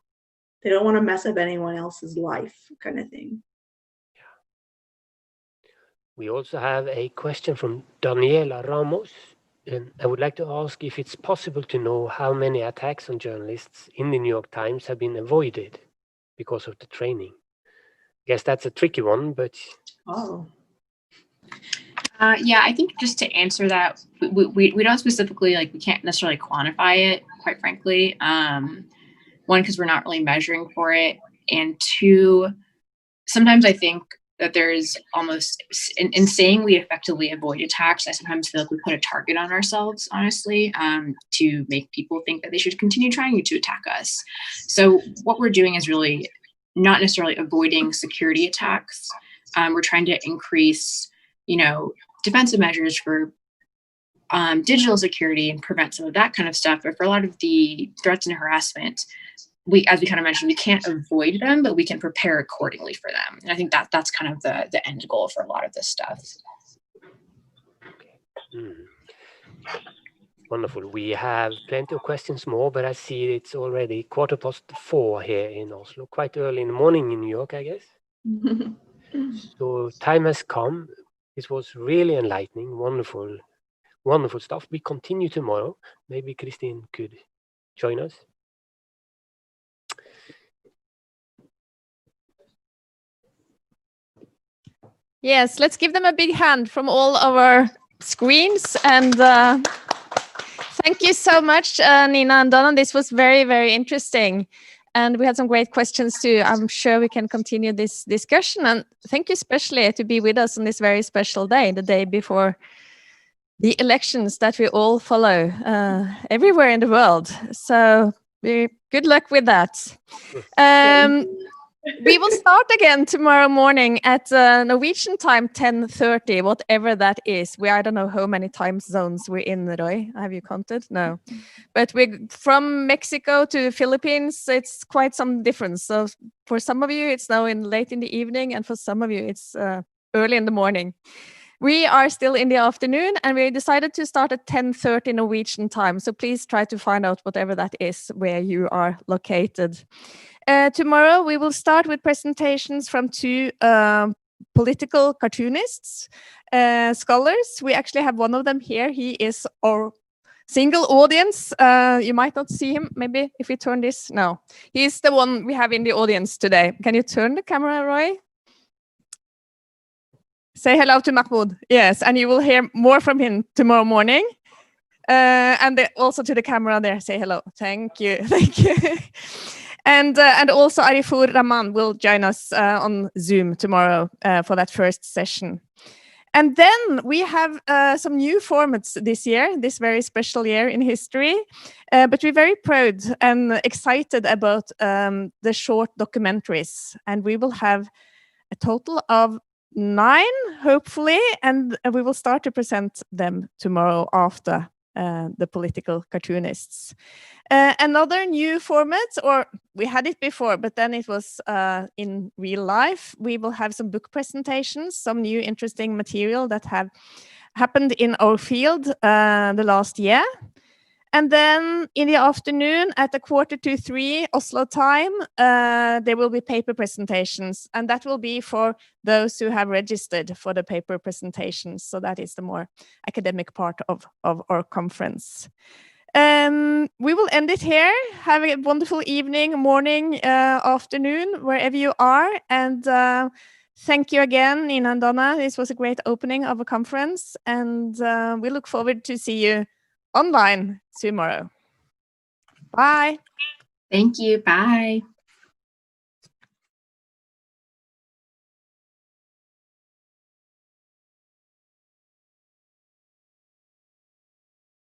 they don't want to mess up anyone else's life, kind of thing. We also have a question from Daniela Ramos. And I would like to ask if it's possible to know how many attacks on journalists in the New York Times have been avoided because of the training. I guess that's a tricky one, but... Oh. Yeah, I think just to answer that, we don't specifically, we can't necessarily quantify it, quite frankly. One, because we're not really measuring for it. And two, sometimes I think that there's almost, in saying we effectively avoid attacks, I sometimes feel like we put a target on ourselves, honestly, to make people think that they should continue trying to attack us. So what we're doing is really not necessarily avoiding security attacks. We're trying to increase, defensive measures for digital security and prevent some of that kind of stuff. But for a lot of the threats and harassment, as we kind of mentioned, we can't avoid them, but we can prepare accordingly for them. And I think that's kind of the end goal for a lot of this stuff. Okay. Wonderful. We have plenty of questions more, but I see it's already 4:15 here in Oslo, quite early in the morning in New York, I guess. So time has come. This was really enlightening, wonderful, wonderful stuff. We continue tomorrow. Maybe Christine could join us. Yes, let's give them a big hand from all our screens. And thank you so much, Nina and Donna. This was very, very interesting. And we had some great questions too. I'm sure we can continue this discussion. And thank you especially to be with us on this very special day, the day before the elections that we all follow everywhere in the world. So good luck with that. We will start again tomorrow morning at Norwegian time, 10:30, whatever that is. I don't know how many time zones we're in, Roy. Have you counted? No. But we're from Mexico to the Philippines. It's quite some difference. So for some of you, it's now late in the evening, and for some of you, it's early in the morning. We are still in the afternoon, and we decided to start at 10:30 Norwegian time. So please try to find out whatever that is where you are located. Tomorrow, we will start with presentations from two political cartoonists, scholars. We actually have one of them here. He is our single audience. You might not see him. Maybe if we turn this. No, he's the one we have in the audience today. Can you turn the camera, Roy? Say hello to Mahmoud. Yes, and you will hear more from him tomorrow morning. And also to the camera there, say hello. Thank you. Thank you. And also Arifur Rahman will join us on Zoom tomorrow for that first session. And then we have some new formats this year, this very special year in history. But we're very proud and excited about the short documentaries. And we will have a total of 9, hopefully, and we will start to present them tomorrow after the political cartoonists. Another new format, or we had it before, but then it was in real life. We will have some book presentations, some new interesting material that have happened in our field the last year. And then in the afternoon at 2:45 Oslo time, there will be paper presentations. And that will be for those who have registered for the paper presentations. So that is the more academic part of our conference. We will end it here. Have a wonderful evening, morning, afternoon, wherever you are. And thank you again, Nina and Donna. This was a great opening of a conference. And we look forward to see you online tomorrow. Bye. Thank you. Bye.